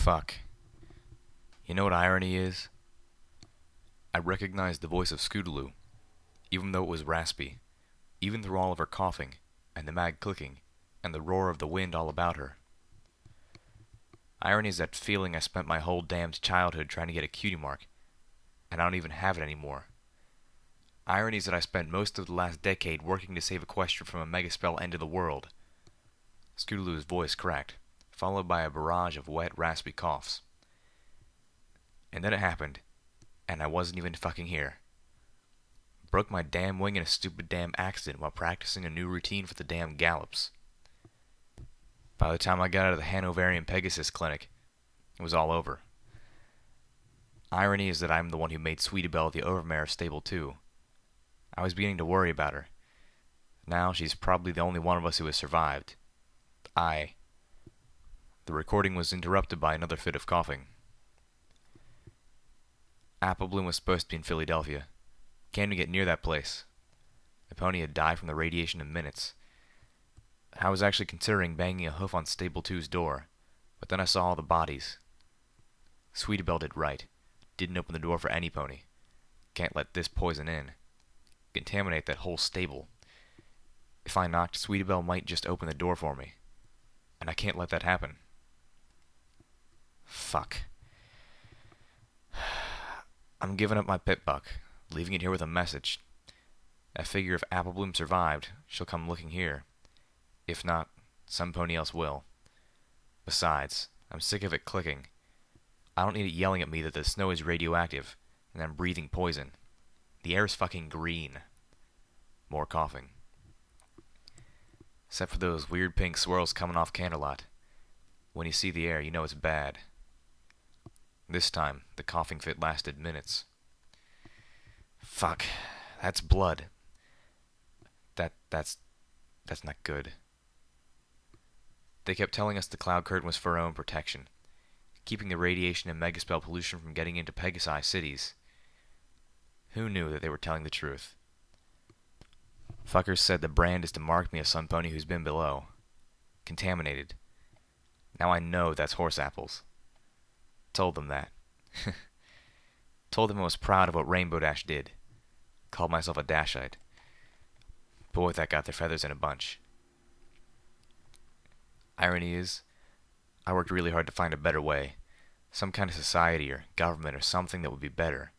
Fuck. You know what irony is? I recognized the voice of Scootaloo, even though it was raspy, even through all of her coughing, and the mag clicking, and the roar of the wind all about her. Irony is that feeling I spent my whole damned childhood trying to get a cutie mark, and I don't even have it anymore. Irony is that I spent most of the last decade working to save Equestria from a megaspell end of the world. Scootaloo's voice cracked, followed by a barrage of wet, raspy coughs. And then it happened, and I wasn't even fucking here. Broke my damn wing in a stupid damn accident while practicing a new routine for the damn gallops. By the time I got out of the Hanoverian Pegasus clinic, it was all over. Irony is that I'm the one who made Sweetibelle the overmare of Stable 2. I was beginning to worry about her. Now she's probably the only one of us who has survived. The recording was interrupted by another fit of coughing. Apple Bloom was supposed to be in Philadelphia. Can't even get near that place. The pony had died from the radiation in minutes. I was actually considering banging a hoof on Stable 2's door, but then I saw all the bodies. Sweetibelle did right. Didn't open the door for any pony. Can't let this poison in. Contaminate that whole stable. If I knocked, Sweetibelle might just open the door for me. And I can't let that happen. Fuck. I'm giving up my pit buck, leaving it here with a message. I figure if Apple Bloom survived, she'll come looking here. If not, some pony else will. Besides, I'm sick of it clicking. I don't need it yelling at me that the snow is radioactive, and I'm breathing poison. The air is fucking green. More coughing. Except for those weird pink swirls coming off Candlelight. When you see the air, you know it's bad. This time, the coughing fit lasted minutes. Fuck. That's blood. That's not good. They kept telling us the cloud curtain was for our own protection, keeping the radiation and megaspell pollution from getting into Pegasi cities. Who knew that they were telling the truth? Fuckers said the brand is to mark me as some pony who's been below. Contaminated. Now I know that's horse apples. Told them that. Told them I was proud of what Rainbow Dash did. Called myself a Dashite. Boy, that got their feathers in a bunch. Irony is, I worked really hard to find a better way. Some kind of society or government or something that would be better.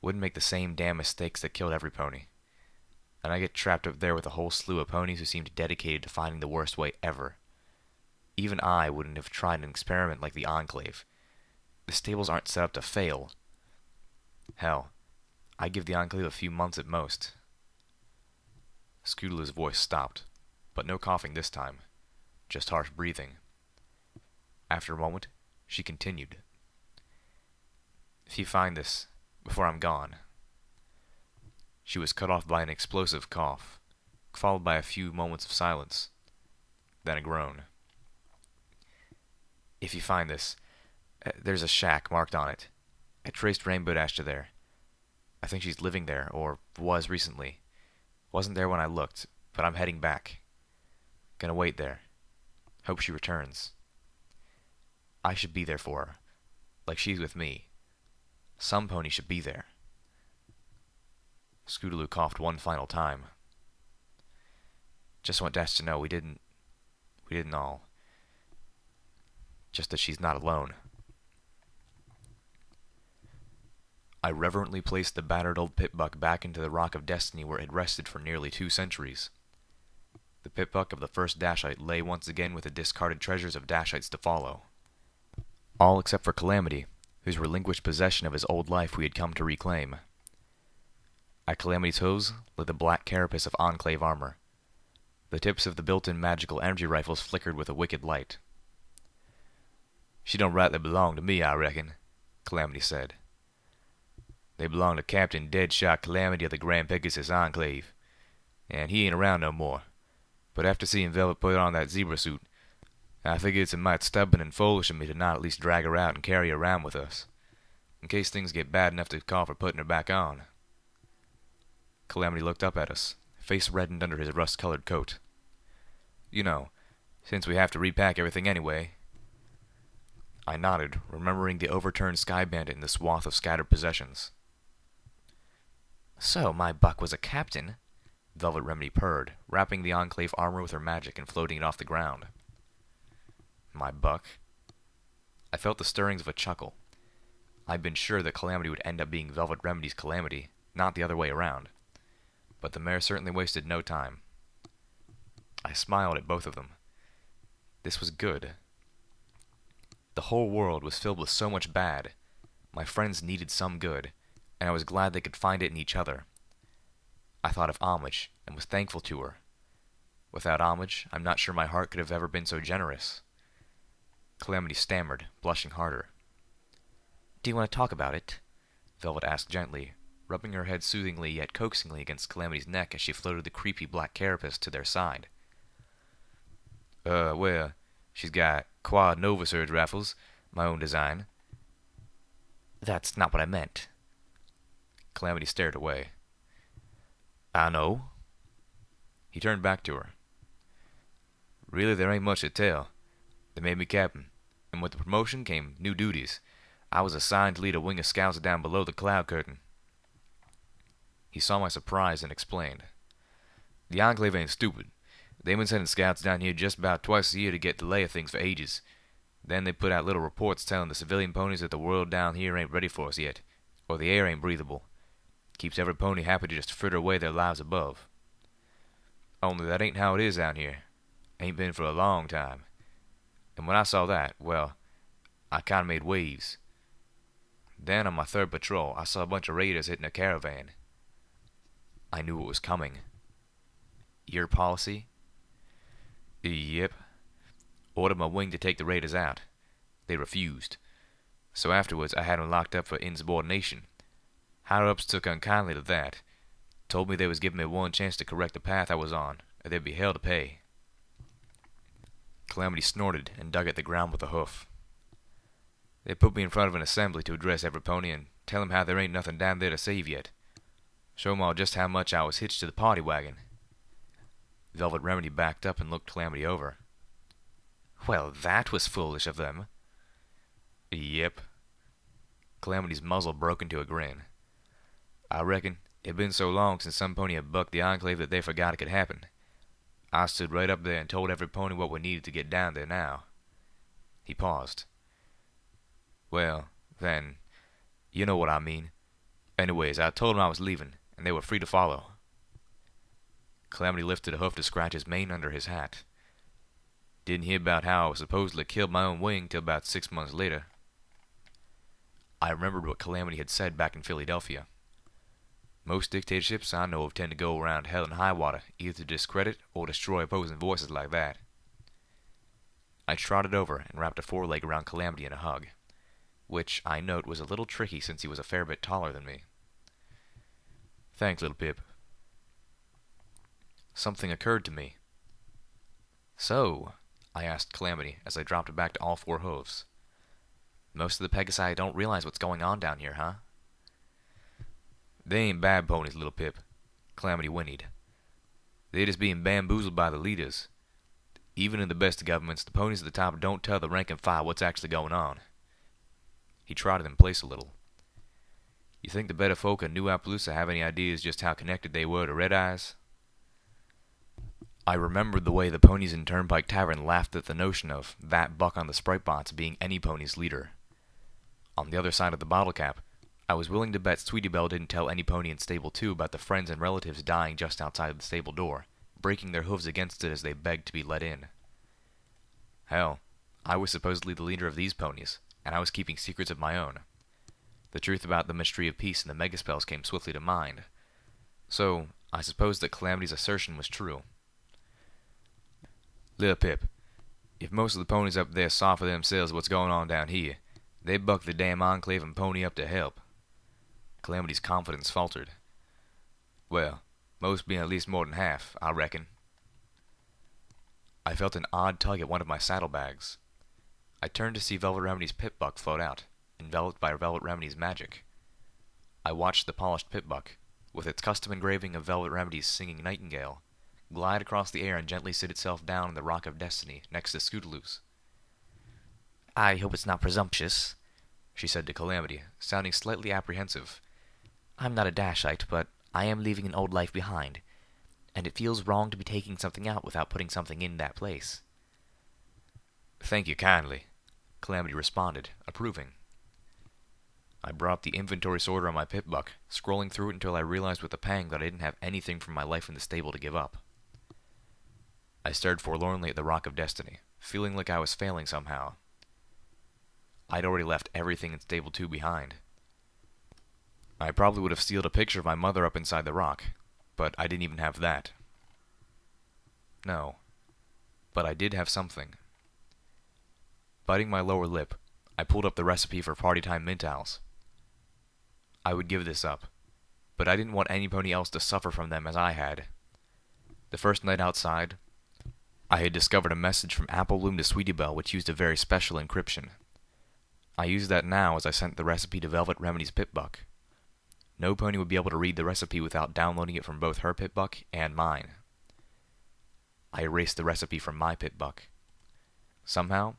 Wouldn't make the same damn mistakes that killed every pony. And I get trapped up there with a whole slew of ponies who seemed dedicated to finding the worst way ever. Even I wouldn't have tried an experiment like the Enclave. The stables aren't set up to fail. Hell, I'd give the Enclave a few months at most. Scootaloo's voice stopped, but no coughing this time. Just harsh breathing. After a moment, she continued. If you find this, before I'm gone. She was cut off by an explosive cough, followed by a few moments of silence, then a groan. If you find this, there's a shack marked on it. I traced Rainbow Dash to there. I think she's living there, or was recently. Wasn't there when I looked, but I'm heading back. Gonna wait there. Hope she returns. I should be there for her, like she's with me. Some pony should be there. Scootaloo coughed one final time. Just want Dash to know we didn't all. Just that she's not alone. I reverently placed the battered old pitbuck back into the Rock of Destiny where it had rested for nearly 2 centuries. The pitbuck of the first Dashite lay once again with the discarded treasures of Dashites to follow. All except for Calamity, whose relinquished possession of his old life we had come to reclaim. At Calamity's hooves lay the black carapace of Enclave armor. The tips of the built-in magical energy rifles flickered with a wicked light. She don't rightly belong to me, I reckon, Calamity said. They belong to Captain Deadshot Calamity of the Grand Pegasus Enclave, and he ain't around no more. But after seeing Velvet put on that zebra suit, I figure it's a mite stubborn and foolish of me to not at least drag her out and carry her around with us, in case things get bad enough to call for putting her back on. Calamity looked up at us, face reddened under his rust-colored coat. You know, since we have to repack everything anyway. I nodded, remembering the overturned Sky Bandit in the swath of scattered possessions. So, my buck was a captain? Velvet Remedy purred, wrapping the Enclave armor with her magic and floating it off the ground. My buck? I felt the stirrings of a chuckle. I'd been sure that Calamity would end up being Velvet Remedy's Calamity, not the other way around. But the mare certainly wasted no time. I smiled at both of them. This was good. The whole world was filled with so much bad. My friends needed some good, and I was glad they could find it in each other. I thought of Homage, and was thankful to her. Without Homage, I'm not sure my heart could have ever been so generous. Calamity stammered, blushing harder. Do you want to talk about it? Velvet asked gently, rubbing her head soothingly yet coaxingly against Calamity's neck as she floated the creepy black carapace to their side. Well, she's got quad Nova Surge rifles, my own design. That's not what I meant. Calamity stared away. I know. He turned back to her. Really, there ain't much to tell. They made me captain, and with the promotion came new duties. I was assigned to lead a wing of scouts down below the cloud curtain. He saw my surprise and explained. The Enclave ain't stupid. They've been sending scouts down here just about twice a year to get the lay of things for ages. Then they put out little reports telling the civilian ponies that the world down here ain't ready for us yet, or the air ain't breathable. Keeps every pony happy to just fritter away their lives above. Only that ain't how it is down here. Ain't been for a long time. And when I saw that, well, I kinda made waves. Then on my third patrol, I saw a bunch of raiders hitting a caravan. I knew it was coming. Your policy? Yep. Ordered my wing to take the raiders out. They refused. So afterwards, I had them locked up for insubordination. Higher-ups took unkindly to that. Told me they was giving me one chance to correct the path I was on, or there'd be hell to pay. Calamity snorted and dug at the ground with a hoof. They put me in front of an assembly to address every pony and tell them how there ain't nothing down there to save yet. Show 'em all just how much I was hitched to the party wagon. Velvet Remedy backed up and looked Calamity over. Well, that was foolish of them. Yep. Calamity's muzzle broke into a grin. I reckon it'd been so long since some pony had bucked the Enclave that they forgot it could happen. I stood right up there and told every pony what we needed to get down there now. He paused. Well, then, you know what I mean. Anyways, I told them I was leaving, and they were free to follow. Calamity lifted a hoof to scratch his mane under his hat. Didn't hear about how I was supposedly killed my own wing till about 6 months later. I remembered what Calamity had said back in Philadelphia. Most dictatorships I know of tend to go around hell and high water, either to discredit or destroy opposing voices like that. I trotted over and wrapped a foreleg around Calamity in a hug, which I note was a little tricky since he was a fair bit taller than me. Thanks, little Pip. Something occurred to me. So, I asked Calamity as I dropped back to all four hooves. Most of the Pegasi don't realize what's going on down here, huh? They ain't bad ponies, little Pip, Calamity whinnied. They're just being bamboozled by the leaders. Even in the best of governments, the ponies at the top don't tell the rank and file what's actually going on. He trotted in place a little. You think the better folk of New Appaloosa have any ideas just how connected they were to Redeye's? I remembered the way the ponies in Turnpike Tavern laughed at the notion of that buck on the Sprite Bots being any pony's leader. On the other side of the bottle cap, I was willing to bet Sweetie Belle didn't tell any pony in Stable 2 about the friends and relatives dying just outside the stable door, breaking their hooves against it as they begged to be let in. Hell, I was supposedly the leader of these ponies, and I was keeping secrets of my own. The truth about the Mystery of Peace and the Megaspells came swiftly to mind. So, I suppose that Calamity's assertion was true. Lil Pip, if most of the ponies up there saw for themselves what's going on down here, they'd buck the damn Enclave and pony up to help. Calamity's confidence faltered. Well, most being at least more than half, I reckon. I felt an odd tug at one of my saddlebags. I turned to see Velvet Remedy's pip-buck float out, enveloped by Velvet Remedy's magic. I watched the polished pip-buck, with its custom engraving of Velvet Remedy's singing nightingale, glide across the air and gently sit itself down in the Rock of Destiny next to Scootaloo's. I hope it's not presumptuous, she said to Calamity, sounding slightly apprehensive. I'm not a Dashite, but I am leaving an old life behind, and it feels wrong to be taking something out without putting something in that place. Thank you kindly, Calamity responded, approving. I brought up the inventory sorter on my pip-buck, scrolling through it until I realized with a pang that I didn't have anything from my life in the stable to give up. I stared forlornly at the Rock of Destiny, feeling like I was failing somehow. I'd already left everything in Stable 2 behind. I probably would have sealed a picture of my mother up inside the rock, but I didn't even have that. No, but I did have something. Biting my lower lip, I pulled up the recipe for party time mint owls. I would give this up, but I didn't want anybody else to suffer from them as I had. The first night outside, I had discovered a message from Apple Bloom to Sweetie Belle which used a very special encryption. I used that now as I sent the recipe to Velvet Remedy's pip-buck. No pony would be able to read the recipe without downloading it from both her pip-buck and mine. I erased the recipe from my pip-buck. Somehow,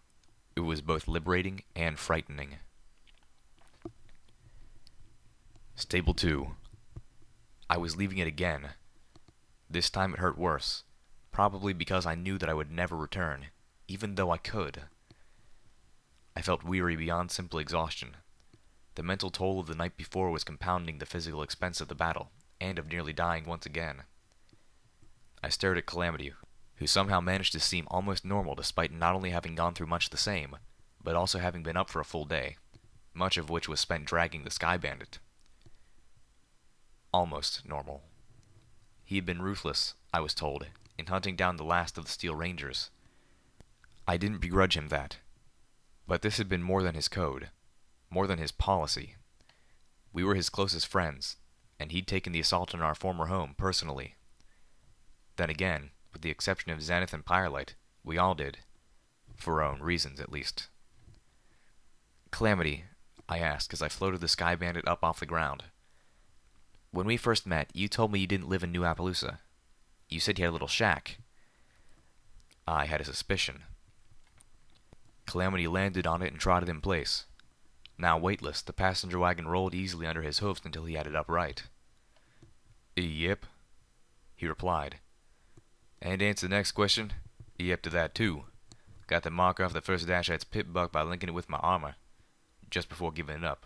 it was both liberating and frightening. Stable 2. I was leaving it again. This time it hurt worse, probably because I knew that I would never return, even though I could. I felt weary beyond simple exhaustion. The mental toll of the night before was compounding the physical expense of the battle, and of nearly dying once again. I stared at Calamity, who somehow managed to seem almost normal despite not only having gone through much the same, but also having been up for a full day, much of which was spent dragging the Sky Bandit. Almost normal. He had been ruthless, I was told, in hunting down the last of the Steel Rangers. I didn't begrudge him that. But this had been more than his code, more than his policy. We were his closest friends, and he'd taken the assault on our former home personally. Then again, with the exception of Zenith and Pyrelight, we all did. For our own reasons, at least. Calamity, I asked as I floated the Sky Bandit up off the ground. When we first met, you told me you didn't live in New Appaloosa. You said you had a little shack. I had a suspicion. Calamity landed on it and trotted in place. Now weightless, the passenger wagon rolled easily under his hoofs until he had it upright. Yep, he replied. And to answer the next question, yep to that too. Got the marker off the first Dashite's pip-buck by linking it with my armor, just before giving it up.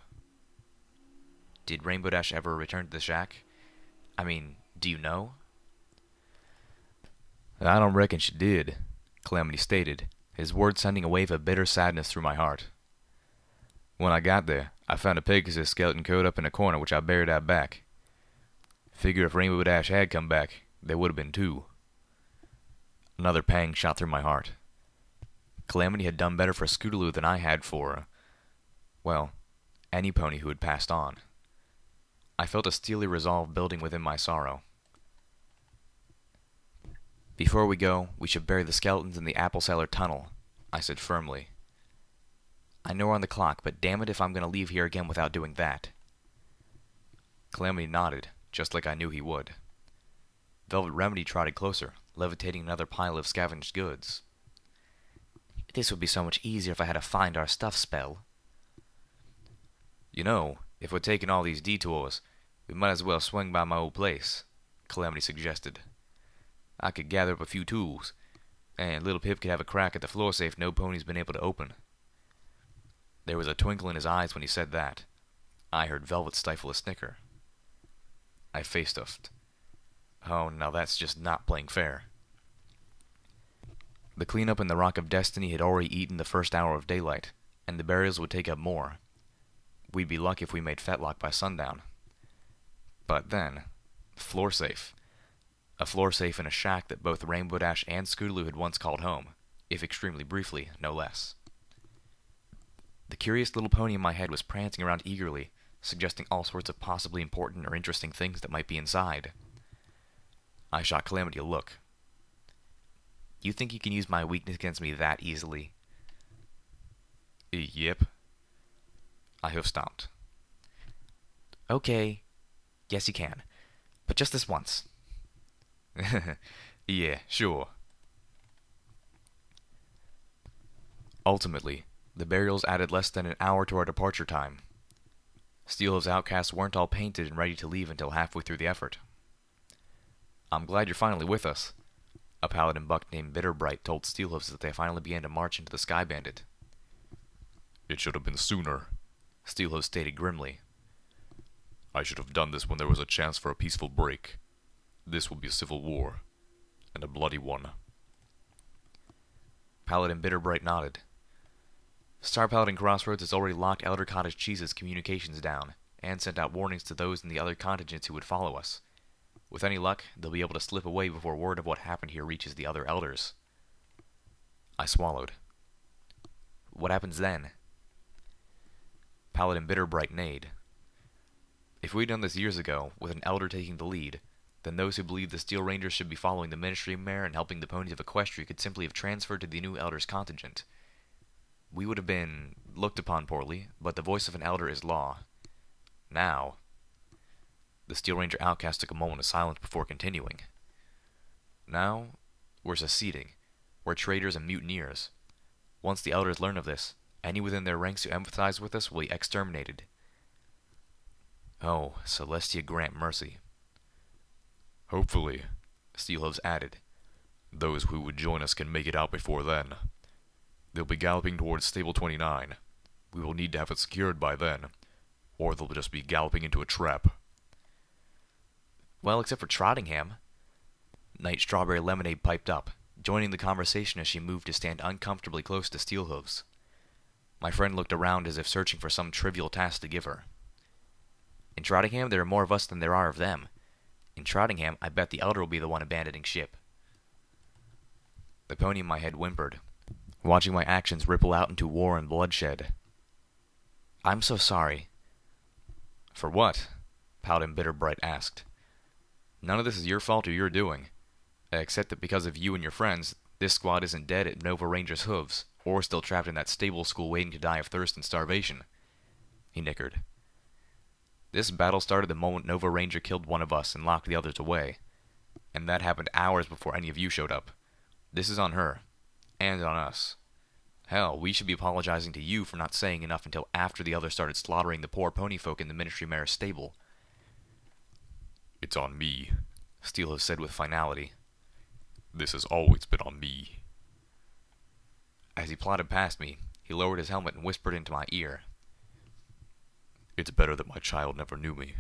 Did Rainbow Dash ever return to the shack? I mean, do you know? I don't reckon she did, Calamity stated, his words sending a wave of bitter sadness through my heart. When I got there, I found a Pegasus skeleton curled up in a corner which I buried out back. Figure if Rainbow Dash had come back, there would have been two. Another pang shot through my heart. Calamity had done better for Scootaloo than I had for, well, any pony who had passed on. I felt a steely resolve building within my sorrow. Before we go, we should bury the skeletons in the apple cellar tunnel, I said firmly. I know we're on the clock, but damn it if I'm going to leave here again without doing that. Calamity nodded, just like I knew he would. Velvet Remedy trotted closer, levitating another pile of scavenged goods. This would be so much easier if I had a find our stuff spell. You know, if we're taking all these detours, we might as well swing by my old place, Calamity suggested. I could gather up a few tools, and Little Pip could have a crack at the floor safe no pony's been able to open. There was a twinkle in his eyes when he said that. I heard Velvet stifle a snicker. I face-stuffed. Oh, now that's just not playing fair. The cleanup in the Rock of Destiny had already eaten the first hour of daylight, and the burials would take up more. We'd be lucky if we made Fetlock by sundown. But then, floor safe. A floor safe in a shack that both Rainbow Dash and Scootaloo had once called home, if extremely briefly, no less. The curious little pony in my head was prancing around eagerly, suggesting all sorts of possibly important or interesting things that might be inside. I shot Calamity a look. You think you can use my weakness against me that easily? Yep. I hoof-stomped. Okay. Yes, you can. But just this once. Yeah, sure. Ultimately, The burials added less than an hour to our departure time. Steelhooves' outcasts weren't all painted and ready to leave until halfway through the effort. "I'm glad you're finally with us," a paladin buck named Bitterbright told Steelhooves as they finally began to march into the Sky Bandit. "It should have been sooner," Steelhooves stated grimly. "I should have done this when there was a chance for a peaceful break. This will be a civil war, and a bloody one." Paladin Bitterbright nodded. Star Paladin Crossroads has already locked Elder Cottage Cheese's communications down, and sent out warnings to those in the other contingents who would follow us. With any luck, they'll be able to slip away before word of what happened here reaches the other elders. I swallowed. What happens then? Paladin Bitterbright neighed. If we'd done this years ago, with an elder taking the lead, then those who believed the Steel Rangers should be following the Ministry Mare and helping the ponies of Equestria could simply have transferred to the new elder's contingent. We would have been looked upon poorly, but the voice of an elder is law. Now, the Steel Ranger outcast took a moment of silence before continuing. Now, we're seceding. We're traitors and mutineers. Once the elders learn of this, any within their ranks who empathize with us will be exterminated. Oh, Celestia grant mercy. "Hopefully," Steelhooves added. "those who would join us can make it out before then. They'll be galloping towards Stable 29. We will need to have it secured by then, or they'll just be galloping into a trap." Well, except for Trottingham. Night Strawberry Lemonade piped up, joining the conversation as she moved to stand uncomfortably close to Steelhooves. My friend looked around as if searching for some trivial task to give her. In Trottingham, there are more of us than there are of them. In Trottingham, I bet the elder will be the one abandoning ship. The pony in my head whimpered, watching my actions ripple out into war and bloodshed. I'm so sorry. For what? Paladin Bitterbright asked. None of this is your fault or your doing, except that because of you and your friends, this squad isn't dead at Nova Ranger's hooves, or still trapped in that stable school waiting to die of thirst and starvation. He nickered. This battle started the moment Nova Ranger killed one of us and locked the others away, and that happened hours before any of you showed up. This is on her, and on us. Hell, we should be apologizing to you for not saying enough until after the others started slaughtering the poor pony folk in the Ministry Mare's stable. "It's on me," Steelhooves said with finality. "This has always been on me." As he plodded past me, he lowered his helmet and whispered into my ear. "It's better that my child never knew me."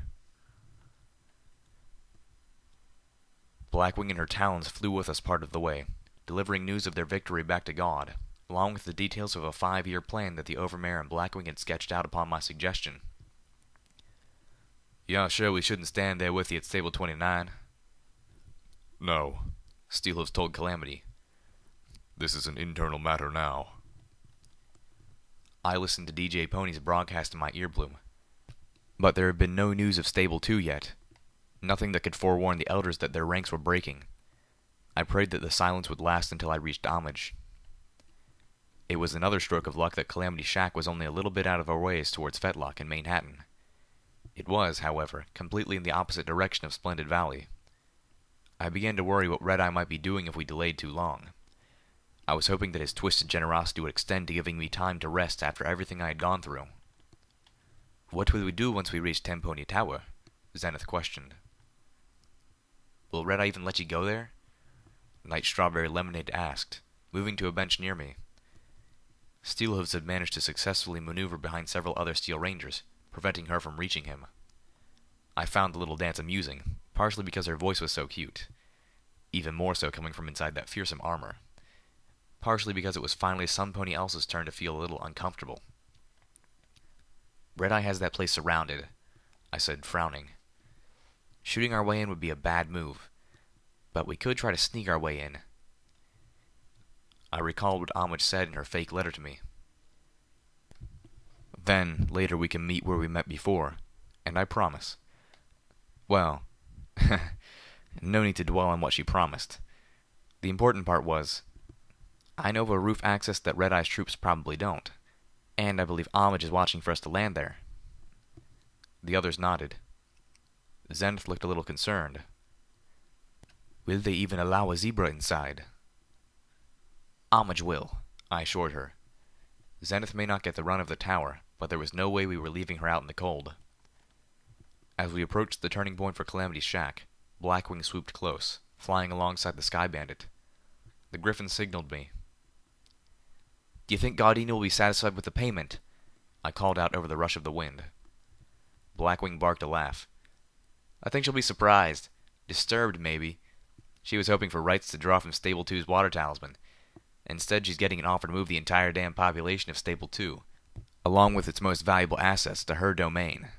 Blackwing and her talons flew with us part of the way, delivering news of their victory back to God, along with the details of a 5-year plan that the Overmare and Blackwing had sketched out upon my suggestion. "You're sure we shouldn't stand there with you at Stable 29? "No," Steelhooves told Calamity. "This is an internal matter now." I listened to DJ Pony's broadcast in my earbloom. But there had been no news of Stable 2 yet. Nothing that could forewarn the elders that their ranks were breaking. I prayed that the silence would last until I reached Homage. It was another stroke of luck that Calamity's shack was only a little bit out of our ways towards Fetlock in Manhattan. It was, however, completely in the opposite direction of Splendid Valley. I began to worry what Redeye might be doing if we delayed too long. I was hoping that his twisted generosity would extend to giving me time to rest after everything I had gone through. What will we do once we reach Tempony Tower? Zenith questioned. Will Redeye even let you go there? Night Strawberry Lemonade asked, moving to a bench near me. Steelhooves had managed to successfully maneuver behind several other Steel Rangers, preventing her from reaching him. I found the little dance amusing, partially because her voice was so cute, even more so coming from inside that fearsome armor, partially because it was finally some pony else's turn to feel a little uncomfortable. Redeye has that place surrounded, I said, frowning. Shooting our way in would be a bad move, but we could try to sneak our way in. I recalled what Homage said in her fake letter to me. Then, later we can meet where we met before, and I promise. Well, no need to dwell on what she promised. The important part was, I know of a roof access that Redeye's troops probably don't, and I believe Homage is watching for us to land there. The others nodded. Zenith looked a little concerned. Will they even allow a zebra inside? Homage will, I assured her. Zenith may not get the run of the tower, but there was no way we were leaving her out in the cold. As we approached the turning point for Calamity's shack, Blackwing swooped close, flying alongside the Sky Bandit. The Griffin signaled me. "Do you think Gardenia will be satisfied with the payment?" I called out over the rush of the wind. Blackwing barked a laugh. "I think she'll be surprised. Disturbed, maybe. She was hoping for rights to draw from Stable 2's water talisman. Instead, she's getting an offer to move the entire damn population of Stable 2, along with its most valuable assets, to her domain."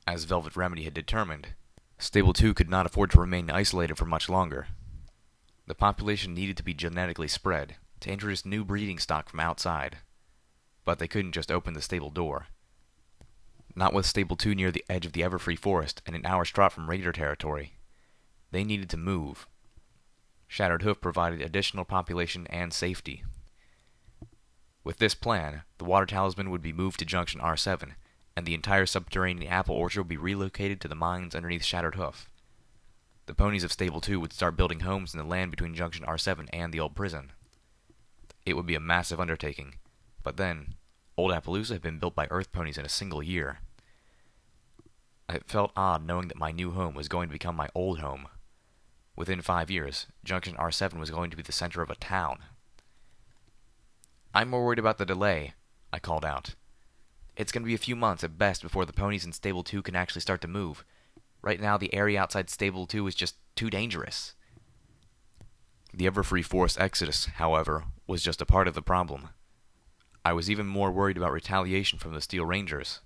As Velvet Remedy had determined, Stable 2 could not afford to remain isolated for much longer. The population needed to be genetically spread, to introduce new breeding stock from outside. But they couldn't just open the stable door. Not with Stable 2 near the edge of the Everfree Forest and an hour's trot from Raider territory. They needed to move. Shattered Hoof provided additional population and safety. With this plan, the water talisman would be moved to Junction R7, and the entire subterranean apple orchard would be relocated to the mines underneath Shattered Hoof. The ponies of Stable 2 would start building homes in the land between Junction R7 and the old prison. It would be a massive undertaking, but then, Old Appaloosa had been built by Earth ponies in a single year. It felt odd knowing that my new home was going to become my old home. Within 5 years, Junction R7 was going to be the center of a town. "I'm more worried about the delay," I called out. "It's going to be a few months at best before the ponies in Stable 2 can actually start to move. Right now, the area outside Stable 2 is just too dangerous." The Everfree Forest exodus, however, was just a part of the problem. I was even more worried about retaliation from the Steel Rangers.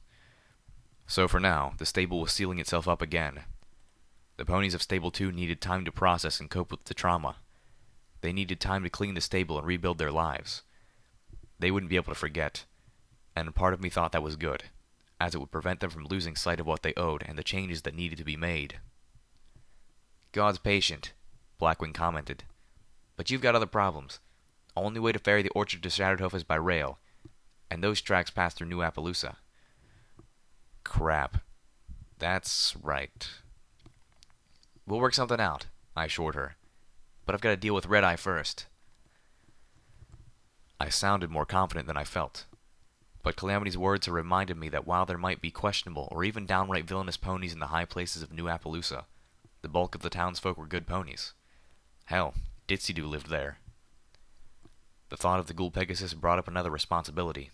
So for now, the stable was sealing itself up again. The ponies of Stable 2 needed time to process and cope with the trauma. They needed time to clean the stable and rebuild their lives. They wouldn't be able to forget, and part of me thought that was good, as it would prevent them from losing sight of what they owed and the changes that needed to be made. "God's patient," Blackwing commented. "But you've got other problems. Only way to ferry the orchard to Shattered Hoof is by rail, and those tracks pass through New Appaloosa." Crap. That's right. "We'll work something out," I assured her. "But I've got to deal with Redeye first." I sounded more confident than I felt. But Calamity's words had reminded me that while there might be questionable or even downright villainous ponies in the high places of New Appaloosa, the bulk of the townsfolk were good ponies. Hell, Ditzy-Doo lived there. The thought of the Ghoul Pegasus brought up another responsibility.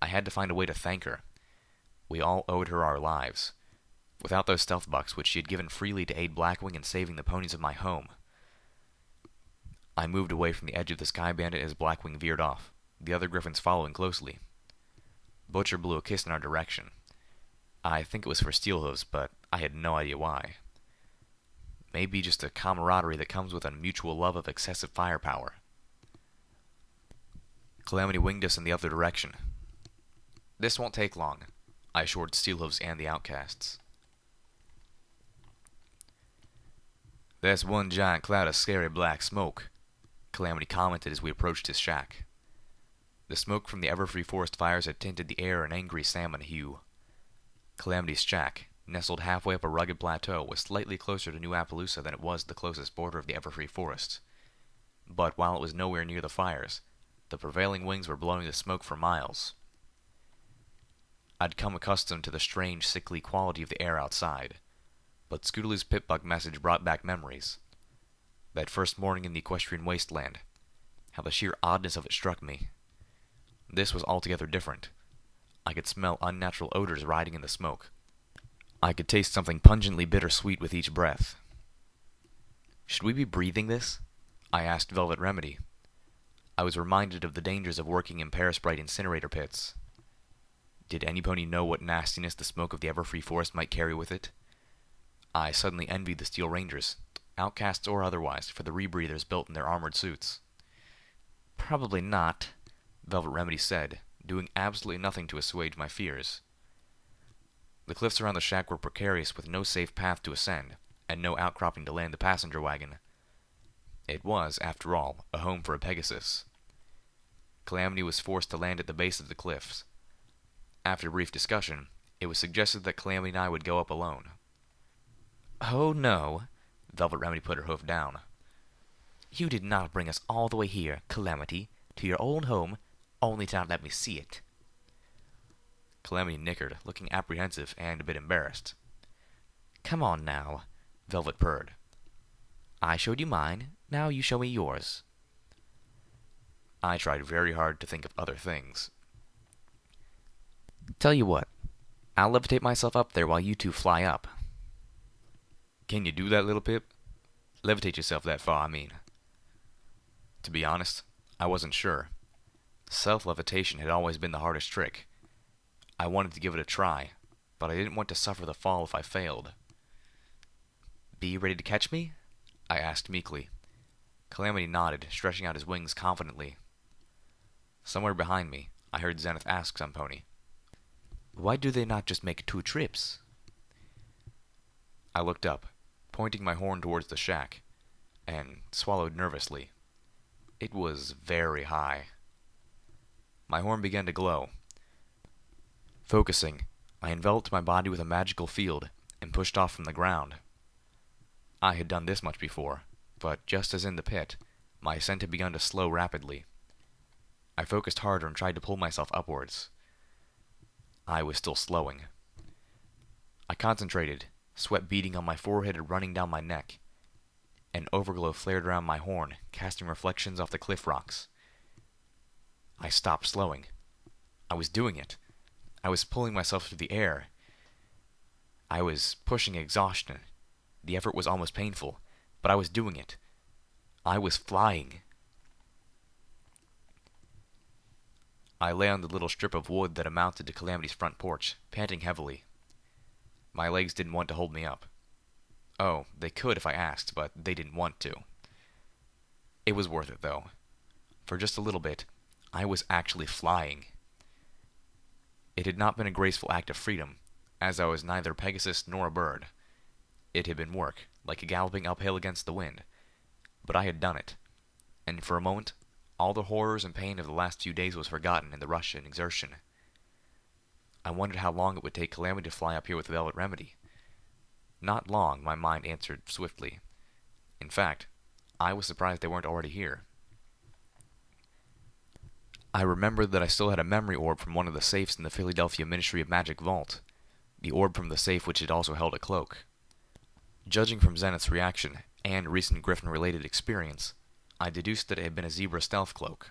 I had to find a way to thank her. We all owed her our lives. Without those stealth bucks, which she had given freely to aid Blackwing in saving the ponies of my home. I moved away from the edge of the Sky Bandit as Blackwing veered off, the other griffins following closely. Butcher blew a kiss in our direction. I think it was for Steelhooves, but I had no idea why. Maybe just a camaraderie that comes with a mutual love of excessive firepower. Calamity winged us in the other direction. "This won't take long," I assured Steelhooves and the outcasts. "That's one giant cloud of scary black smoke," Calamity commented as we approached his shack. The smoke from the Everfree Forest fires had tinted the air an angry salmon hue. Calamity's shack, nestled halfway up a rugged plateau, was slightly closer to New Appaloosa than it was the closest border of the Everfree Forest. But while it was nowhere near the fires, the prevailing winds were blowing the smoke for miles. I'd come accustomed to the strange, sickly quality of the air outside, but Scootaloo's Pip-Buck message brought back memories. That first morning in the Equestrian wasteland, how the sheer oddness of it struck me. This was altogether different. I could smell unnatural odors riding in the smoke. I could taste something pungently bittersweet with each breath. "Should we be breathing this?" I asked Velvet Remedy. I was reminded of the dangers of working in Parasprite incinerator pits. Did any pony know what nastiness the smoke of the Everfree Forest might carry with it? I suddenly envied the Steel Rangers, outcasts or otherwise, for the rebreathers built in their armored suits. "Probably not," Velvet Remedy said, doing absolutely nothing to assuage my fears. The cliffs around the shack were precarious with no safe path to ascend, and no outcropping to land the passenger wagon. It was, after all, a home for a Pegasus. Calamity was forced to land at the base of the cliffs. After brief discussion, it was suggested that Calamity and I would go up alone. "Oh no," Velvet Remedy put her hoof down. "You did not bring us all the way here, Calamity, to your old home, only to not let me see it." Calamity nickered, looking apprehensive and a bit embarrassed. "Come on now," Velvet purred. "I showed you mine, now you show me yours." I tried very hard to think of other things. "Tell you what, I'll levitate myself up there while you two fly up." "Can you do that, little Pip? Levitate yourself that far, I mean." To be honest, I wasn't sure. Self-levitation had always been the hardest trick. I wanted to give it a try, but I didn't want to suffer the fall if I failed. "Be you ready to catch me?" I asked meekly. Calamity nodded, stretching out his wings confidently. Somewhere behind me, I heard Zenith ask some pony, "Why do they not just make 2 trips?" I looked up, pointing my horn towards the shack, and swallowed nervously. It was very high. My horn began to glow. Focusing, I enveloped my body with a magical field and pushed off from the ground. I had done this much before, but just as in the pit, my ascent had begun to slow rapidly. I focused harder and tried to pull myself upwards. I was still slowing. I concentrated, sweat beading on my forehead and running down my neck. An overglow flared around my horn, casting reflections off the cliff rocks. I stopped slowing. I was doing it. I was pulling myself through the air. I was pushing exhaustion. The effort was almost painful, but I was doing it. I was flying. I lay on the little strip of wood that amounted to Calamity's front porch, panting heavily. My legs didn't want to hold me up. Oh, they could if I asked, but they didn't want to. It was worth it, though. For just a little bit, I was actually flying. It had not been a graceful act of freedom, as I was neither Pegasus nor a bird. It had been work, like galloping uphill against the wind. But I had done it, and for a moment, all the horrors and pain of the last few days was forgotten in the rush and exertion. I wondered how long it would take Calamity to fly up here with Velvet Remedy. Not long, my mind answered swiftly. In fact, I was surprised they weren't already here. I remembered that I still had a memory orb from one of the safes in the Philadelphia Ministry of Magic vault, the orb from the safe which had also held a cloak. Judging from Zenith's reaction, and recent Griffin-related experience, I deduced that it had been a zebra stealth cloak.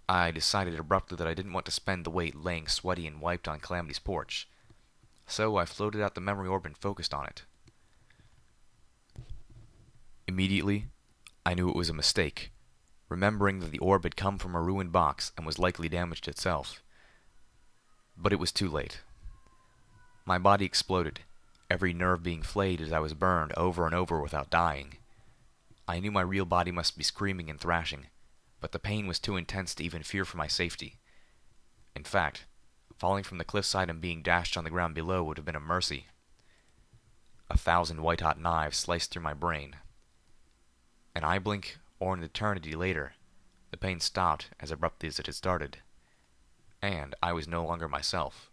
I decided abruptly that I didn't want to spend the wait laying sweaty and wiped on Calamity's porch, so I floated out the memory orb and focused on it. Immediately, I knew it was a mistake, remembering that the orb had come from a ruined box and was likely damaged itself. But it was too late. My body exploded, every nerve being flayed as I was burned over and over without dying. I knew my real body must be screaming and thrashing, but the pain was too intense to even fear for my safety. In fact, falling from the cliffside and being dashed on the ground below would have been a mercy. 1,000 white-hot knives sliced through my brain. An eye blink, or an eternity later, the pain stopped as abruptly as it had started, and I was no longer myself.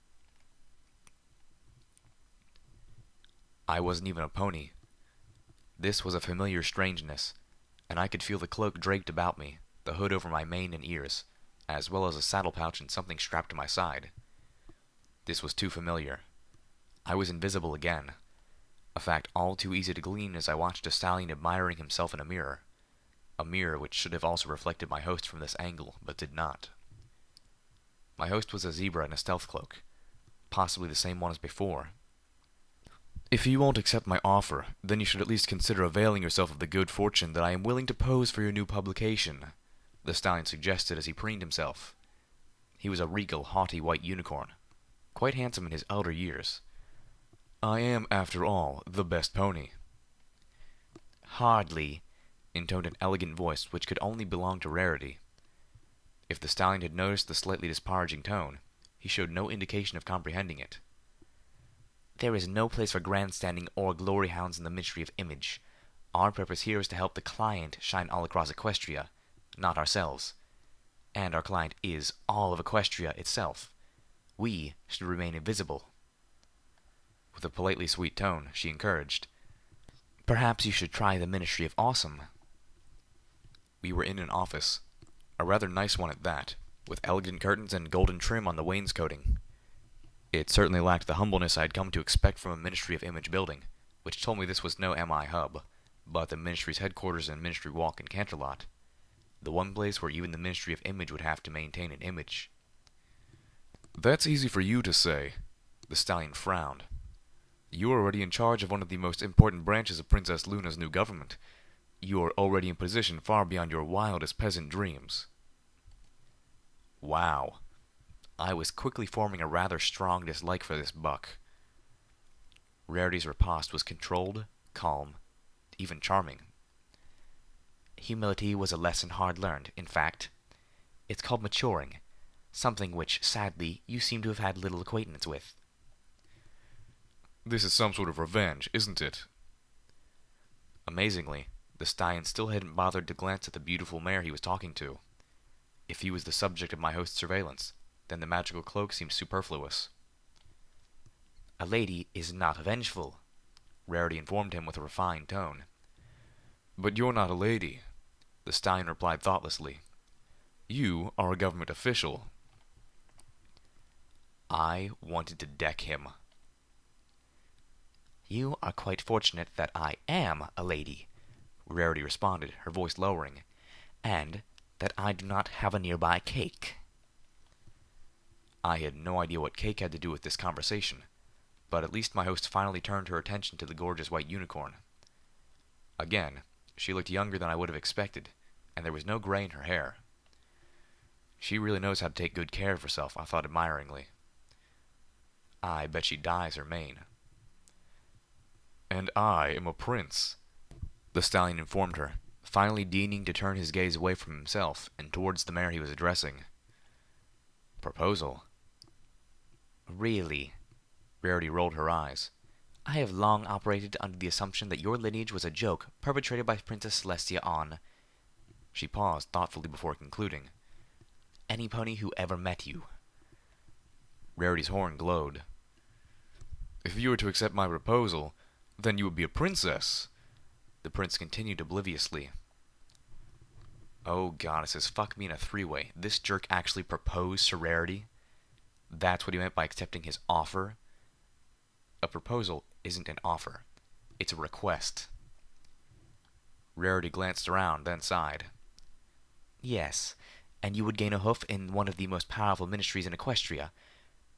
I wasn't even a pony. This was a familiar strangeness, and I could feel the cloak draped about me, the hood over my mane and ears, as well as a saddle pouch and something strapped to my side. This was too familiar. I was invisible again, a fact all too easy to glean as I watched a stallion admiring himself in a mirror which should have also reflected my host from this angle, but did not. My host was a zebra in a stealth cloak, possibly the same one as before. "If you won't accept my offer, then you should at least consider availing yourself of the good fortune that I am willing to pose for your new publication," the stallion suggested as he preened himself. He was a regal, haughty white unicorn, quite handsome in his elder years. "I am, after all, the best pony." "Hardly," intoned an elegant voice which could only belong to Rarity. If the stallion had noticed the slightly disparaging tone, he showed no indication of comprehending it. "There is no place for grandstanding or glory hounds in the Ministry of Image. Our purpose here is to help the client shine all across Equestria, not ourselves. And our client is all of Equestria itself. We should remain invisible." With a politely sweet tone, she encouraged, "Perhaps you should try the Ministry of Awesome." We were in an office. A rather nice one at that, with elegant curtains and golden trim on the wainscoting. It certainly lacked the humbleness I had come to expect from a Ministry of Image building, which told me this was no MI hub, but the Ministry's headquarters in Ministry Walk in Canterlot, the one place where even the Ministry of Image would have to maintain an image. That's easy for you to say. The stallion frowned. You are already in charge of one of the most important branches of Princess Luna's new government. You are already in position far beyond your wildest peasant dreams. Wow. I was quickly forming a rather strong dislike for this buck. Rarity's riposte was controlled, calm, even charming. Humility was a lesson hard learned, in fact. It's called maturing, something which, sadly, you seem to have had little acquaintance with. This is some sort of revenge, isn't it? Amazingly, the stallion still hadn't bothered to glance at the beautiful mare he was talking to. If he was the subject of my host's surveillance, then the magical cloak seemed superfluous. A lady is not vengeful, Rarity informed him with a refined tone. But you're not a lady, the stallion replied thoughtlessly. You are a government official. I wanted to deck him. You are quite fortunate that I am a lady, Rarity responded, her voice lowering, and that I do not have a nearby cake. I had no idea what cake had to do with this conversation, but at least my host finally turned her attention to the gorgeous white unicorn. Again, she looked younger than I would have expected, and there was no gray in her hair. She really knows how to take good care of herself, I thought admiringly. I bet she dyes her mane. And I am a prince, the stallion informed her, finally deigning to turn his gaze away from himself and towards the mare he was addressing. Proposal? Really? Rarity rolled her eyes. I have long operated under the assumption that your lineage was a joke perpetrated by Princess Celestia on... She paused thoughtfully before concluding. Any pony who ever met you. Rarity's horn glowed. If you were to accept my proposal, then you would be a princess, the prince continued obliviously. Oh, goddesses, fuck me in a three-way. This jerk actually proposed to Rarity? That's what he meant by accepting his offer? A proposal isn't an offer. It's a request. Rarity glanced around, then sighed. Yes, and you would gain a hoof in one of the most powerful ministries in Equestria.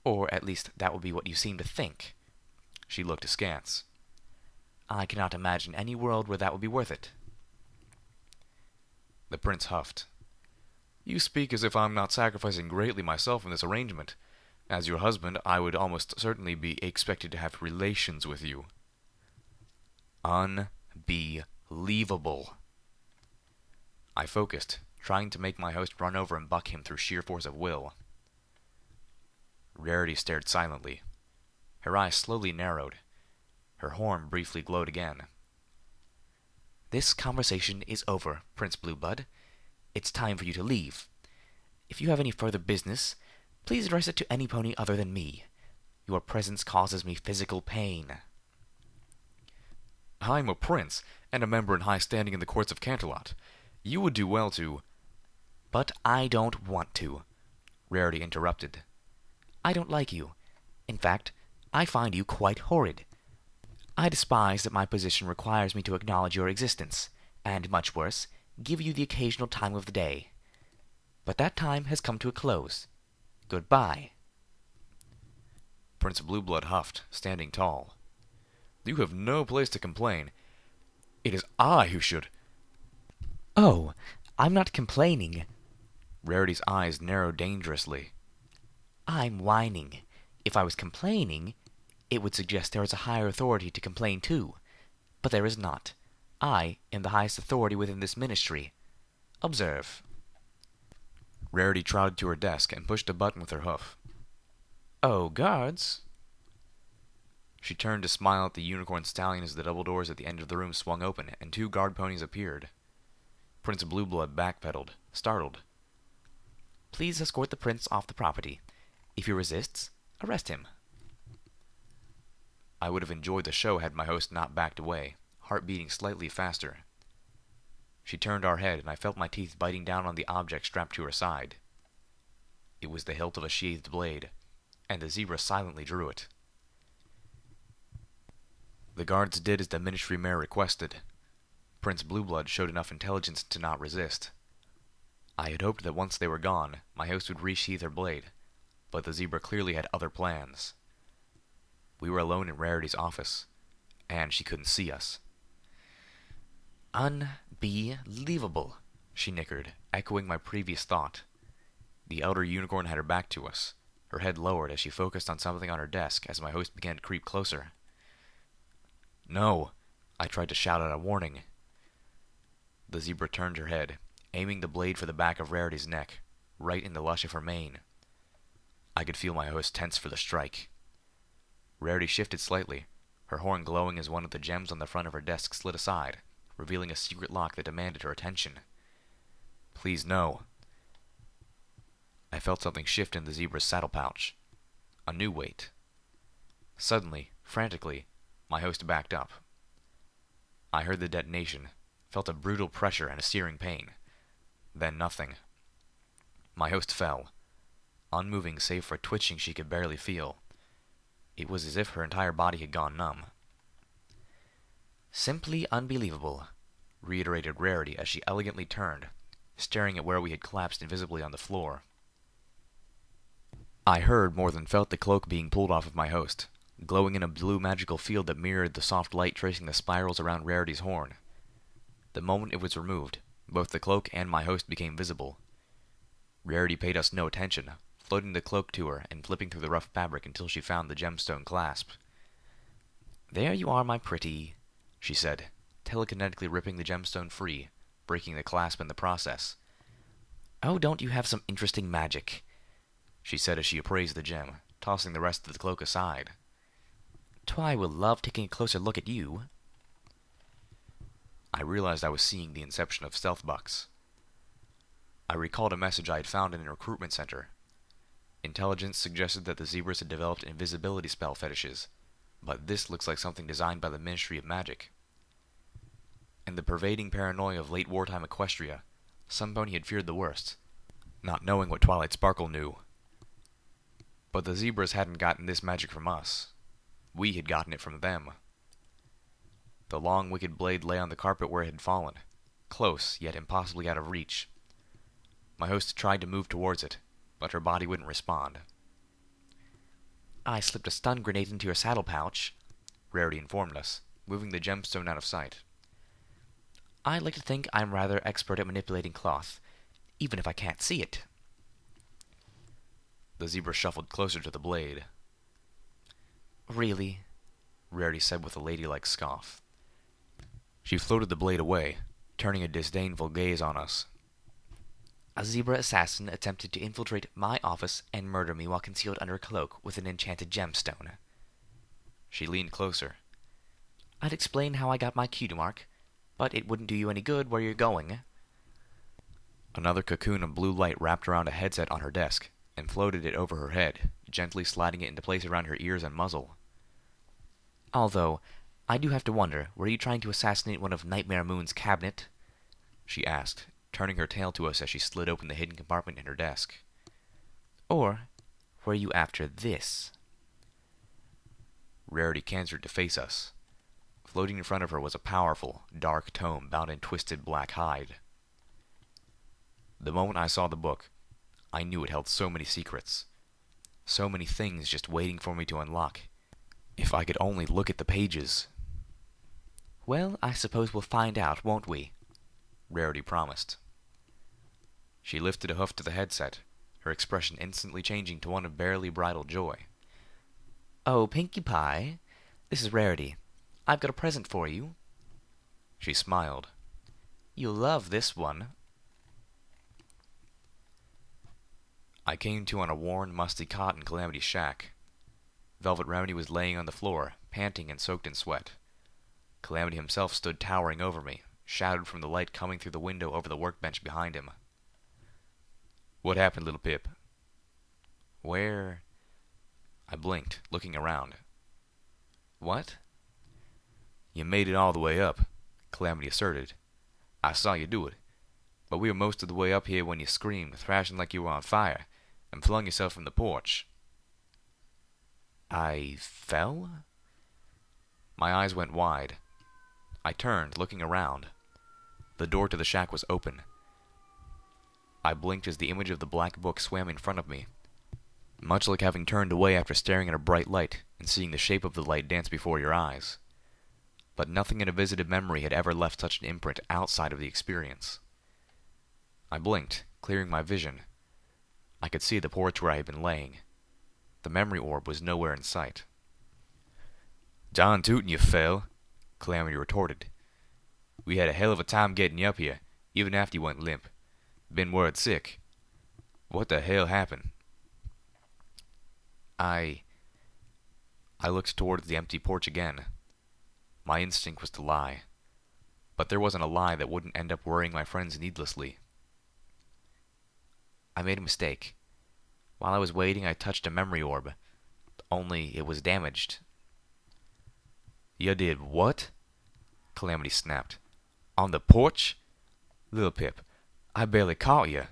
Or at least that would be what you seem to think. She looked askance. I cannot imagine any world where that would be worth it. The prince huffed. You speak as if I'm not sacrificing greatly myself in this arrangement. As your husband, I would almost certainly be expected to have relations with you. Unbelievable. I focused, trying to make my host run over and buck him through sheer force of will. Rarity stared silently. Her eyes slowly narrowed. Her horn briefly glowed again. This conversation is over, Prince Blueblood. It's time for you to leave. If you have any further business, please address it to any pony other than me. Your presence causes me physical pain. I'm a prince, and a member in high standing in the courts of Canterlot. You would do well to... But I don't want to, Rarity interrupted. I don't like you. In fact, I find you quite horrid. I despise that my position requires me to acknowledge your existence, and, much worse, give you the occasional time of the day. But that time has come to a close. Goodbye. Prince Blueblood huffed, standing tall. You have no place to complain. It is I who should... Oh, I'm not complaining. Rarity's eyes narrowed dangerously. I'm whining. If I was complaining, it would suggest there is a higher authority to complain to. But there is not. I am the highest authority within this ministry. Observe. Rarity trotted to her desk and pushed a button with her hoof. Oh, guards. She turned to smile at the unicorn stallion as the double doors at the end of the room swung open and two guard ponies appeared. Prince Blueblood backpedaled, startled. Please escort the prince off the property. If he resists, arrest him. I would have enjoyed the show had my host not backed away, heart beating slightly faster. She turned our head, and I felt my teeth biting down on the object strapped to her side. It was the hilt of a sheathed blade, and the zebra silently drew it. The guards did as the Ministry Mayor requested. Prince Blueblood showed enough intelligence to not resist. I had hoped that once they were gone, my host would resheath her blade, but the zebra clearly had other plans. We were alone in Rarity's office, and she couldn't see us. "Unbelievable," she nickered, echoing my previous thought. The elder unicorn had her back to us, her head lowered as she focused on something on her desk as my host began to creep closer. "No!" I tried to shout out a warning. The zebra turned her head, aiming the blade for the back of Rarity's neck, right in the lush of her mane. I could feel my host tense for the strike. Rarity shifted slightly, her horn glowing as one of the gems on the front of her desk slid aside, revealing a secret lock that demanded her attention. "Please, no." I felt something shift in the zebra's saddle pouch. A new weight. Suddenly, frantically, my host backed up. I heard the detonation, felt a brutal pressure and a searing pain. Then nothing. My host fell, unmoving save for a twitching she could barely feel. It was as if her entire body had gone numb. "Simply unbelievable," reiterated Rarity as she elegantly turned, staring at where we had collapsed invisibly on the floor. I heard more than felt the cloak being pulled off of my host, glowing in a blue magical field that mirrored the soft light tracing the spirals around Rarity's horn. The moment it was removed, both the cloak and my host became visible. Rarity paid us no attention, floating the cloak to her and flipping through the rough fabric until she found the gemstone clasp. "There you are, my pretty," she said, telekinetically ripping the gemstone free, breaking the clasp in the process. "Oh, don't you have some interesting magic?" she said as she appraised the gem, tossing the rest of the cloak aside. "Twi will love taking a closer look at you." I realized I was seeing the inception of stealth bucks. I recalled a message I had found in a recruitment center. Intelligence suggested that the zebras had developed invisibility spell fetishes, but this looks like something designed by the Ministry of Magic. In the pervading paranoia of late wartime Equestria, Sunpony had feared the worst, not knowing what Twilight Sparkle knew. But the zebras hadn't gotten this magic from us. We had gotten it from them. The long, wicked blade lay on the carpet where it had fallen, close, yet impossibly out of reach. My host tried to move towards it, but her body wouldn't respond. "I slipped a stun grenade into your saddle pouch," Rarity informed us, moving the gemstone out of sight. "I like to think I'm rather expert at manipulating cloth, even if I can't see it." The zebra shuffled closer to the blade. "Really?" Rarity said with a ladylike scoff. She floated the blade away, turning a disdainful gaze on us. "A zebra assassin attempted to infiltrate my office and murder me while concealed under a cloak with an enchanted gemstone." She leaned closer. "I'd explain how I got my cue mark, but it wouldn't do you any good where you're going." Another cocoon of blue light wrapped around a headset on her desk and floated it over her head, gently sliding it into place around her ears and muzzle. "Although, I do have to wonder, were you trying to assassinate one of Nightmare Moon's cabinet?" she asked, turning her tail to us as she slid open the hidden compartment in her desk. "Or were you after this?" Rarity cantered to face us. Floating in front of her was a powerful, dark tome bound in twisted black hide. The moment I saw the book, I knew it held so many secrets. So many things just waiting for me to unlock. If I could only look at the pages. "Well, I suppose we'll find out, won't we?" Rarity promised. She lifted a hoof to the headset, her expression instantly changing to one of barely bridled joy. "Oh, Pinkie Pie, this is Rarity. I've got a present for you." She smiled. "You'll love this one." I came to on a worn, musty cot in Calamity's shack. Velvet Remedy was laying on the floor, panting and soaked in sweat. Calamity himself stood towering over me, shadowed from the light coming through the window over the workbench behind him. "What happened, little Pip?" "Where?" I blinked, looking around. "What?" "You made it all the way up," Calamity asserted. I saw you do it, but we were most of the way up here when you screamed, thrashing like you were on fire, and flung yourself from the porch." "I fell?" My eyes went wide. I turned, looking around. The door to the shack was open. I blinked as the image of the black book swam in front of me, much like having turned away after staring at a bright light and seeing the shape of the light dance before your eyes. But nothing in a visited memory had ever left such an imprint outside of the experience. I blinked, clearing my vision. I could see the porch where I had been laying. The memory orb was nowhere in sight. "Darn tootin' you fell," Calamity retorted. "We had a hell of a time getting you up here, even after you went limp. Been worried sick. What the hell happened?" I looked towards the empty porch again. My instinct was to lie. But there wasn't a lie that wouldn't end up worrying my friends needlessly. "I made a mistake. While I was waiting, I touched a memory orb. Only it was damaged." "You did what?" Calamity snapped. "On the porch? Little Pip, I barely caught you."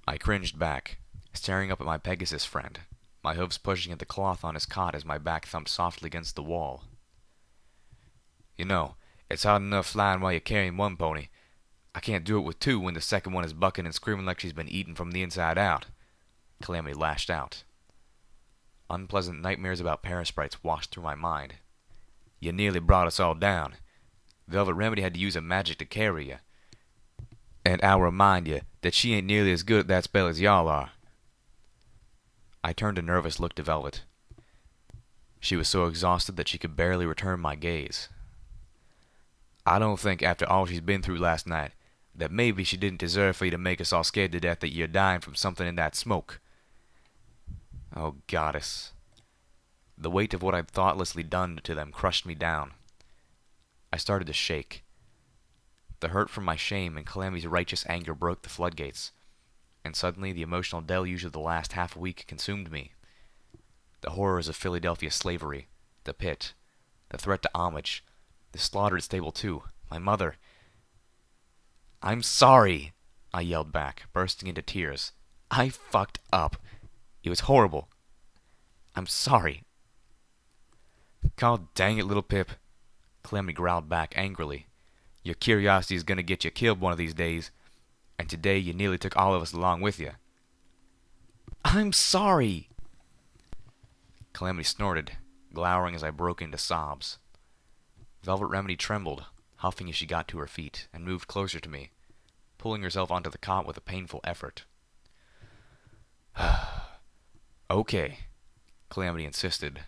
I cringed back, staring up at my Pegasus friend, my hooves pushing at the cloth on his cot as my back thumped softly against the wall. "You know, it's hard enough flying while you're carrying one pony. I can't do it with two when the second one is bucking and screaming like she's been eaten from the inside out," Calamity lashed out. Unpleasant nightmares about parasprites washed through my mind. "You nearly brought us all down. Velvet Remedy had to use a magic to carry you. And I'll remind you that she ain't nearly as good at that spell as y'all are." I turned a nervous look to Velvet. She was so exhausted that she could barely return my gaze. "I don't think after all she's been through last night that maybe she didn't deserve for you to make us all scared to death that you're dying from something in that smoke." Oh, goddess. The weight of what I'd thoughtlessly done to them crushed me down. I started to shake. The hurt from my shame and Calamity's righteous anger broke the floodgates, and suddenly the emotional deluge of the last half week consumed me. The horrors of Philadelphia slavery, the pit, the threat to Homage, the slaughter at Stable 2, my mother. "I'm sorry," I yelled back, bursting into tears. "I fucked up. It was horrible. I'm sorry." "God dang it, little Pip," Calamity growled back angrily. "Your curiosity is going to get you killed one of these days, and today you nearly took all of us along with you." "I'm sorry." Calamity snorted, glowering as I broke into sobs. Velvet Remedy trembled, huffing as she got to her feet, and moved closer to me, pulling herself onto the cot with a painful effort. "Okay," Calamity insisted.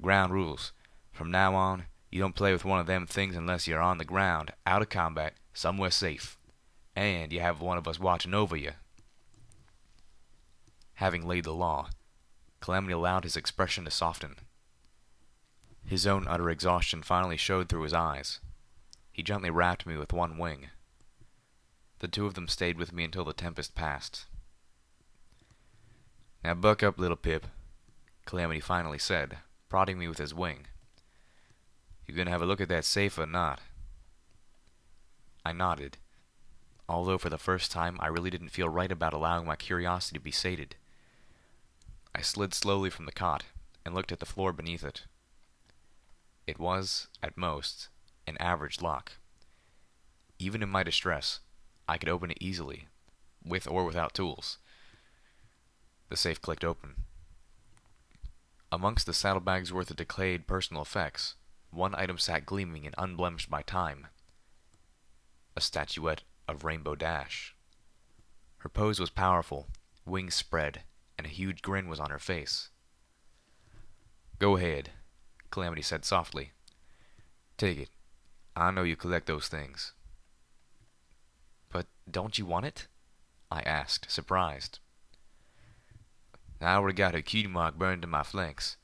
"Ground rules. From now on, you don't play with one of them things unless you're on the ground, out of combat, somewhere safe. And you have one of us watching over you." Having laid the law, Calamity allowed his expression to soften. His own utter exhaustion finally showed through his eyes. He gently wrapped me with one wing. The two of them stayed with me until the tempest passed. "Now buck up, little Pip," Calamity finally said, prodding me with his wing. "You gonna have a look at that safe or not?" I nodded, although for the first time I really didn't feel right about allowing my curiosity to be sated. I slid slowly from the cot and looked at the floor beneath it. It was, at most, an average lock. Even in my distress, I could open it easily, with or without tools. The safe clicked open. Amongst the saddlebags worth of decayed personal effects, one item sat gleaming and unblemished by time. A statuette of Rainbow Dash. Her pose was powerful, wings spread, and a huge grin was on her face. "Go ahead," Calamity said softly. "Take it. I know you collect those things." "But don't you want it?" I asked, surprised. "I already got her cutie mark burned in my flanks.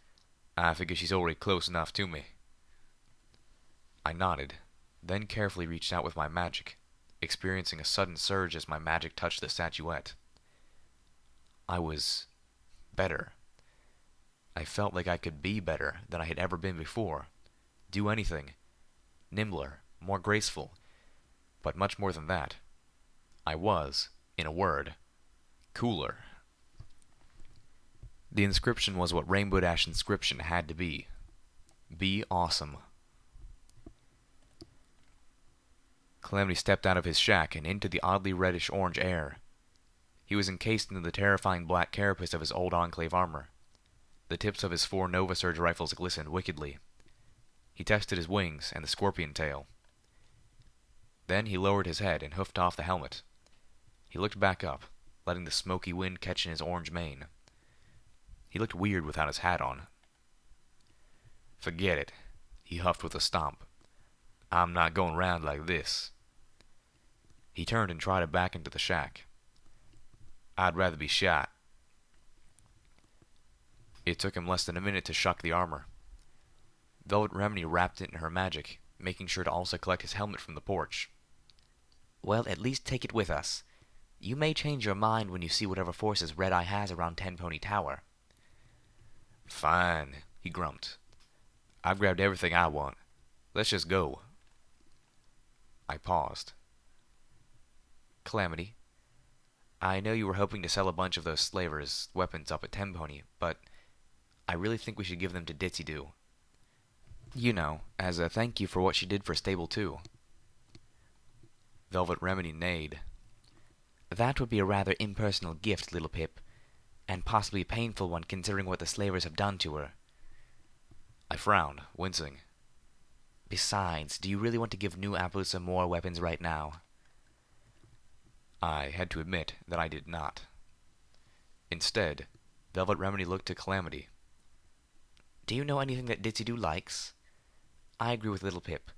I figure she's already close enough to me." I nodded, then carefully reached out with my magic, experiencing a sudden surge as my magic touched the statuette. I was better. I felt like I could be better than I had ever been before. Do anything. Nimbler, more graceful, But much more than that. I was, in a word, cooler. The inscription was what Rainbow Dash inscription had to be. Be awesome. Calamity stepped out of his shack and into the oddly reddish-orange air. He was encased in the terrifying black carapace of his old Enclave armor. The tips of his 4 Nova Surge rifles glistened wickedly. He tested his wings and the scorpion tail. Then he lowered his head and hoofed off the helmet. He looked back up, letting the smoky wind catch in his orange mane. He looked weird without his hat on. Forget it, he huffed with a stomp. I'm not going round like this. He turned and trotted back into the shack. I'd rather be shot. It took him less than a minute to shuck the armor. Velvet Remedy wrapped it in her magic, making sure to also collect his helmet from the porch. Well, at least take it with us. You may change your mind when you see whatever forces Redeye has around Tenpony Tower. Fine, he grumped. I've grabbed everything I want. Let's just go. I paused. Calamity, I know you were hoping to sell a bunch of those slavers' weapons up at Tenpony, but I really think we should give them to Ditzy-Doo. You know, as a thank you for what she did for Stable 2. Velvet Remedy neighed. That would be a rather impersonal gift, little Pip, and possibly a painful one considering what the slavers have done to her. I frowned, wincing. Besides, do you really want to give New Appaloosa more weapons right now? I had to admit that I did not. Instead, Velvet Remedy looked to Calamity. Do you know anything that Ditzy-Doo likes? I agree with little Pip.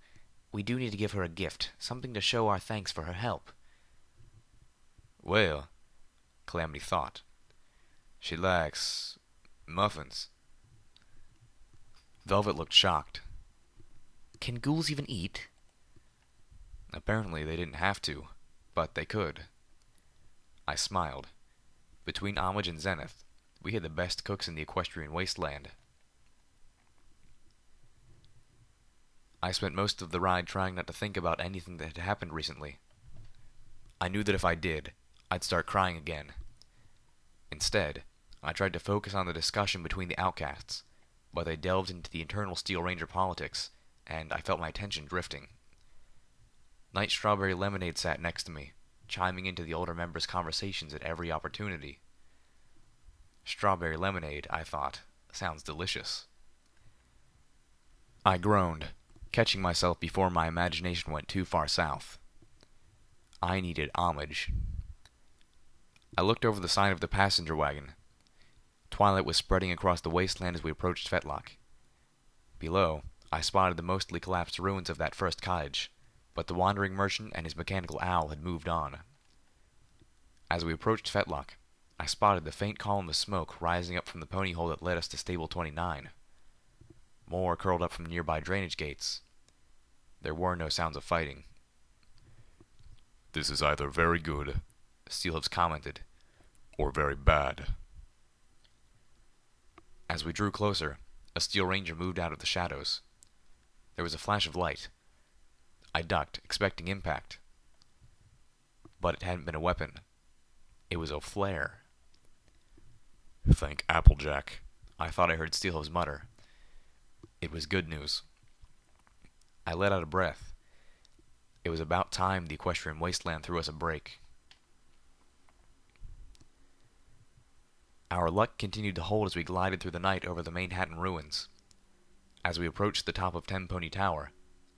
We do need to give her a gift, something to show our thanks for her help. Well, Calamity thought. She likes muffins. Velvet looked shocked. Can ghouls even eat? Apparently they didn't have to, but they could. I smiled. Between Homage and Zenith, we had the best cooks in the equestrian wasteland. I spent most of the ride trying not to think about anything that had happened recently. I knew that if I did, I'd start crying again. Instead, I tried to focus on the discussion between the outcasts, but they delved into the internal Steel Ranger politics, and I felt my attention drifting. Night Strawberry Lemonade sat next to me, chiming into the older members' conversations at every opportunity. Strawberry lemonade, I thought, sounds delicious. I groaned, catching myself before my imagination went too far south. I needed Homage. I looked over the side of the passenger wagon. Twilight was spreading across the wasteland as we approached Fetlock. Below, I spotted the mostly collapsed ruins of that first cottage, but the wandering merchant and his mechanical owl had moved on. As we approached Fetlock, I spotted the faint column of smoke rising up from the pony hole that led us to Stable 29. More curled up from nearby drainage gates. There were no sounds of fighting. This is either very good, Steelhooves commented, or very bad. As we drew closer, a Steel Ranger moved out of the shadows. There was a flash of light. I ducked, expecting impact. But it hadn't been a weapon. It was a flare. Thank Applejack, I thought I heard Steelhooves mutter. It was good news. I let out a breath. It was about time the equestrian wasteland threw us a break. Our luck continued to hold as we glided through the night over the Manhattan ruins. As we approached the top of Tenpony Tower,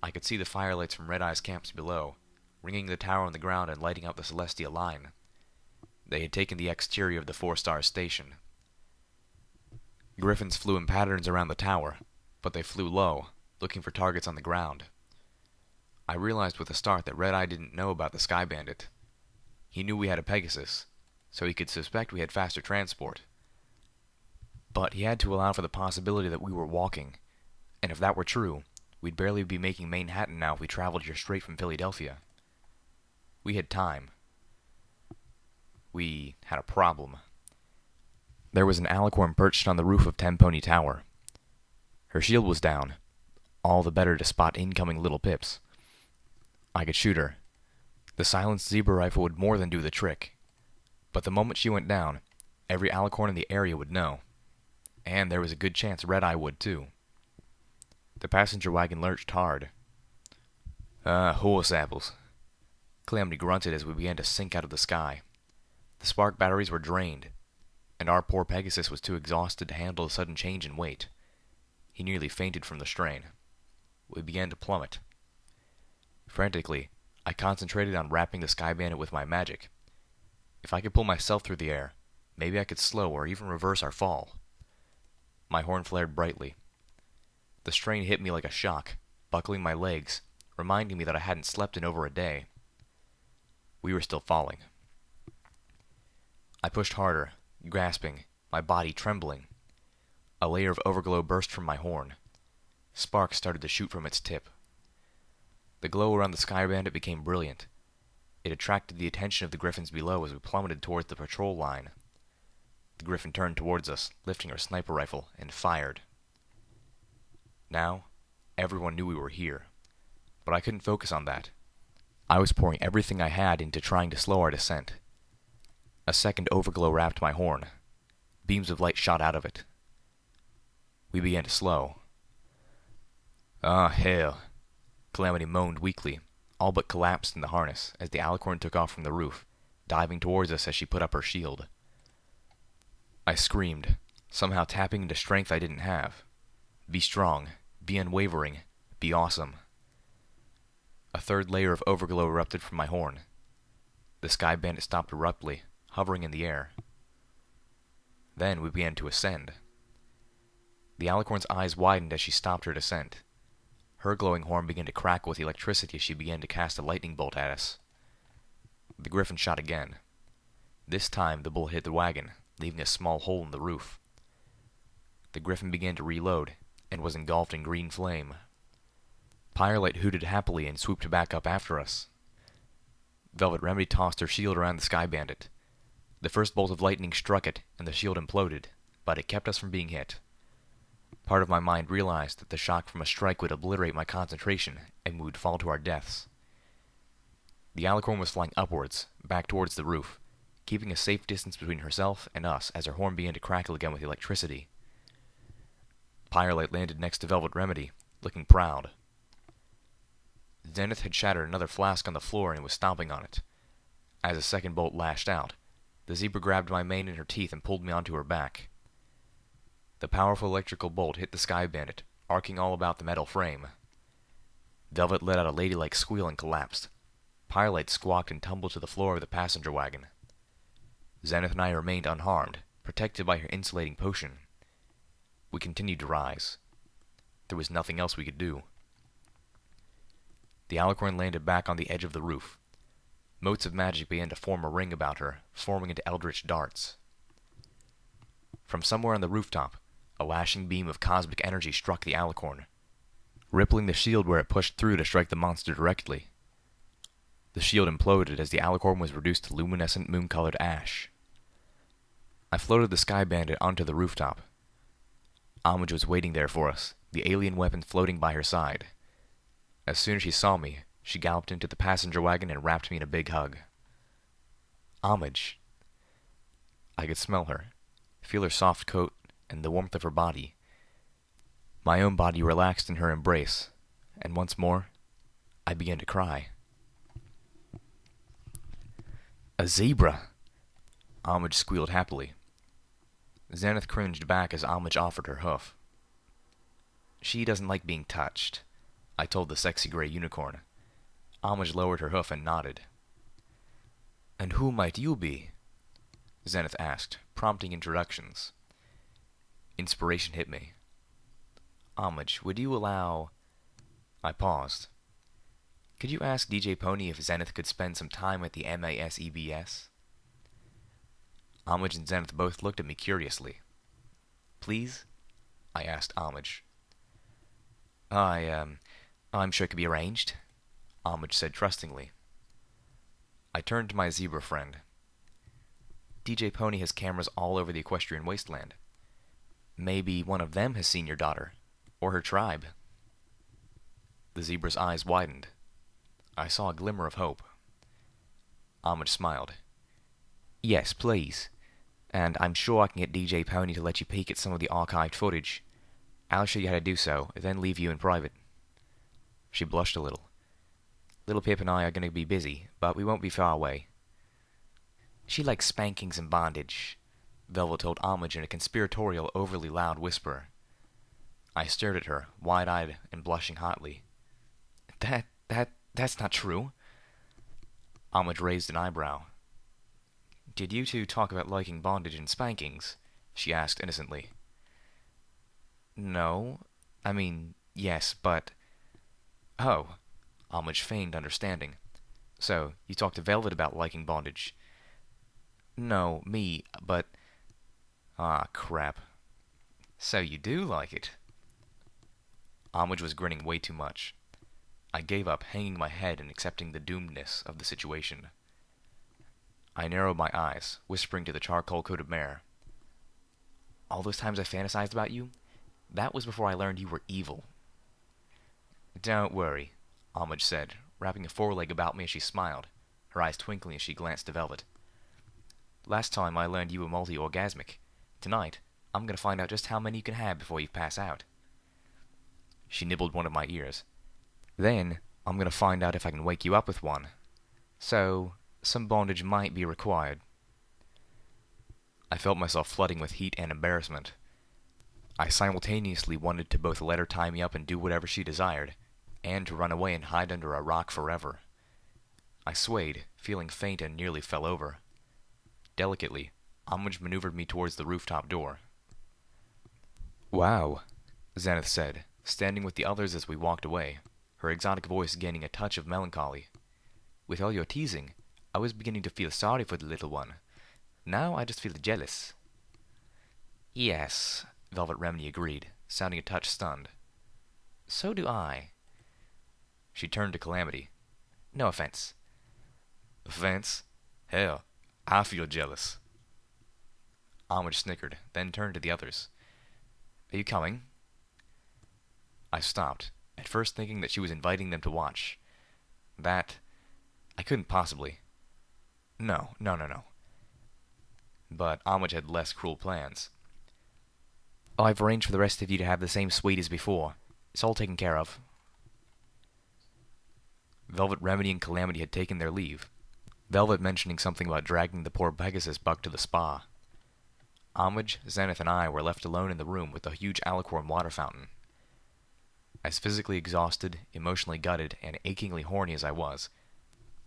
I could see the firelights from Redeye's camps below, ringing the tower on the ground and lighting up the Celestia line. They had taken the exterior of the 4-star station. Griffins flew in patterns around the tower, but they flew low, looking for targets on the ground. I realized with a start that Redeye didn't know about the Sky Bandit. He knew we had a Pegasus, so he could suspect we had faster transport. But he had to allow for the possibility that we were walking, and if that were true, we'd barely be making Manhattan now if we traveled here straight from Philadelphia. We had time. We had a problem. There was an alicorn perched on the roof of Tenpony Tower. Her shield was down, all the better to spot incoming little pips. I could shoot her, The silenced zebra rifle would more than do the trick. But the moment she went down, every alicorn in the area would know. And there was a good chance Redeye would too. The passenger wagon lurched hard. Horse apples. Calamity grunted as we began to sink out of the sky. The spark batteries were drained, and our poor Pegasus was too exhausted to handle the sudden change in weight. He nearly fainted from the strain. We began to plummet. Frantically, I concentrated on wrapping the Sky Bandit with my magic. If I could pull myself through the air, maybe I could slow or even reverse our fall. My horn flared brightly. The strain hit me like a shock, buckling my legs, reminding me that I hadn't slept in over a day. We were still falling. I pushed harder, grasping, my body trembling. A layer of overglow burst from my horn. Sparks started to shoot from its tip. The glow around the Sky Bandit became brilliant. It attracted the attention of the griffins below as we plummeted towards the patrol line. The griffin turned towards us, lifting her sniper rifle, and fired. Now, everyone knew we were here. But I couldn't focus on that. I was pouring everything I had into trying to slow our descent. A second overglow wrapped my horn. Beams of light shot out of it. We began to slow. Ah, hell. Calamity moaned weakly, all but collapsed in the harness as the alicorn took off from the roof, diving towards us as she put up her shield. I screamed, somehow tapping into strength I didn't have. Be strong, be unwavering, be awesome. A third layer of overglow erupted from my horn. The Sky Bandit stopped abruptly, hovering in the air. Then we began to ascend. The alicorn's eyes widened as she stopped her descent. Her glowing horn began to crackle with electricity as she began to cast a lightning bolt at us. The griffin shot again. This time the bullet hit the wagon, leaving a small hole in the roof. The griffin began to reload, and was engulfed in green flame. Twilight hooted happily and swooped back up after us. Velvet Remedy tossed her shield around the Sky Bandit. The first bolt of lightning struck it, and the shield imploded, but it kept us from being hit. Part of my mind realized that the shock from a strike would obliterate my concentration, and we would fall to our deaths. The alicorn was flying upwards, back towards the roof, keeping a safe distance between herself and us as her horn began to crackle again with electricity. Twilight landed next to Velvet Remedy, looking proud. Zenith had shattered another flask on the floor and was stomping on it. As a second bolt lashed out, the zebra grabbed my mane in her teeth and pulled me onto her back. The powerful electrical bolt hit the Sky Bandit, arcing all about the metal frame. Velvet let out a ladylike squeal and collapsed. Twilight squawked and tumbled to the floor of the passenger wagon. Zenith and I remained unharmed, protected by her insulating potion. We continued to rise. There was nothing else we could do. The alicorn landed back on the edge of the roof. Motes of magic began to form a ring about her, forming into eldritch darts. From somewhere on the rooftop, a lashing beam of cosmic energy struck the alicorn, rippling the shield where it pushed through to strike the monster directly. The shield imploded as the alicorn was reduced to luminescent moon-colored ash. I floated the Sky Bandit onto the rooftop. Homage was waiting there for us, the alien weapon floating by her side. As soon as she saw me, she galloped into the passenger wagon and wrapped me in a big hug. Homage. I could smell her, feel her soft coat, and the warmth of her body. My own body relaxed in her embrace, and once more, I began to cry. A zebra! Homage squealed happily. Zenith cringed back as Homage offered her hoof. She doesn't like being touched, I told the sexy gray unicorn. Homage lowered her hoof and nodded. And who might you be? Zenith asked, prompting introductions. Inspiration hit me. Homage, would you allow... I paused. Could you ask DJ Pony if Zenith could spend some time at the MASEBS? Homage and Zenith both looked at me curiously. Please? I asked Homage. I'm sure it could be arranged, Homage said trustingly. I turned to my zebra friend. DJ Pony has cameras all over the equestrian wasteland. Maybe one of them has seen your daughter, or her tribe. The zebra's eyes widened. I saw a glimmer of hope. Homage smiled. Yes, please. And I'm sure I can get DJ Pony to let you peek at some of the archived footage. I'll show you how to do so, then leave you in private. She blushed a little. Little Pip and I are going to be busy, but we won't be far away. She likes spankings and bondage, Velvet told Homage in a conspiratorial, overly loud whisper. I stared at her, wide-eyed and blushing hotly. That's not true. Homage raised an eyebrow. Did you two talk about liking bondage and spankings? She asked innocently. No. I mean, yes, but... Oh. Homage feigned understanding. So, you talked to Velvet about liking bondage? No, me, but... Ah, crap. So you do like it. Homage was grinning way too much. I gave up, hanging my head and accepting the doomedness of the situation. I narrowed my eyes, whispering to the charcoal-coated mare. All those times I fantasized about you, that was before I learned you were evil. Don't worry, Homage said, wrapping a foreleg about me as she smiled, her eyes twinkling as she glanced to Velvet. Last time I learned you were multi-orgasmic. Tonight, I'm going to find out just how many you can have before you pass out. She nibbled one of my ears. Then, I'm going to find out if I can wake you up with one. So, some bondage might be required. I felt myself flooding with heat and embarrassment. I simultaneously wanted to both let her tie me up and do whatever she desired, and to run away and hide under a rock forever. I swayed, feeling faint, and nearly fell over. Delicately, Homage maneuvered me towards the rooftop door. Wow, Zenith said, standing with the others as we walked away, her exotic voice gaining a touch of melancholy. With all your teasing, I was beginning to feel sorry for the little one. Now I just feel jealous. Yes, Velvet Remedy agreed, sounding a touch stunned. So do I. She turned to Calamity. No offense. Offense? Hell, I feel jealous. Homage snickered, then turned to the others. Are you coming? I stopped, at first thinking that she was inviting them to watch. That... I couldn't possibly. No. But Homage had less cruel plans. I've arranged for the rest of you to have the same suite as before. It's all taken care of. Velvet Remedy and Calamity had taken their leave, Velvet mentioning something about dragging the poor Pegasus buck to the spa. Homage, Zenith, and I were left alone in the room with the huge alicorn water fountain. As physically exhausted, emotionally gutted, and achingly horny as I was,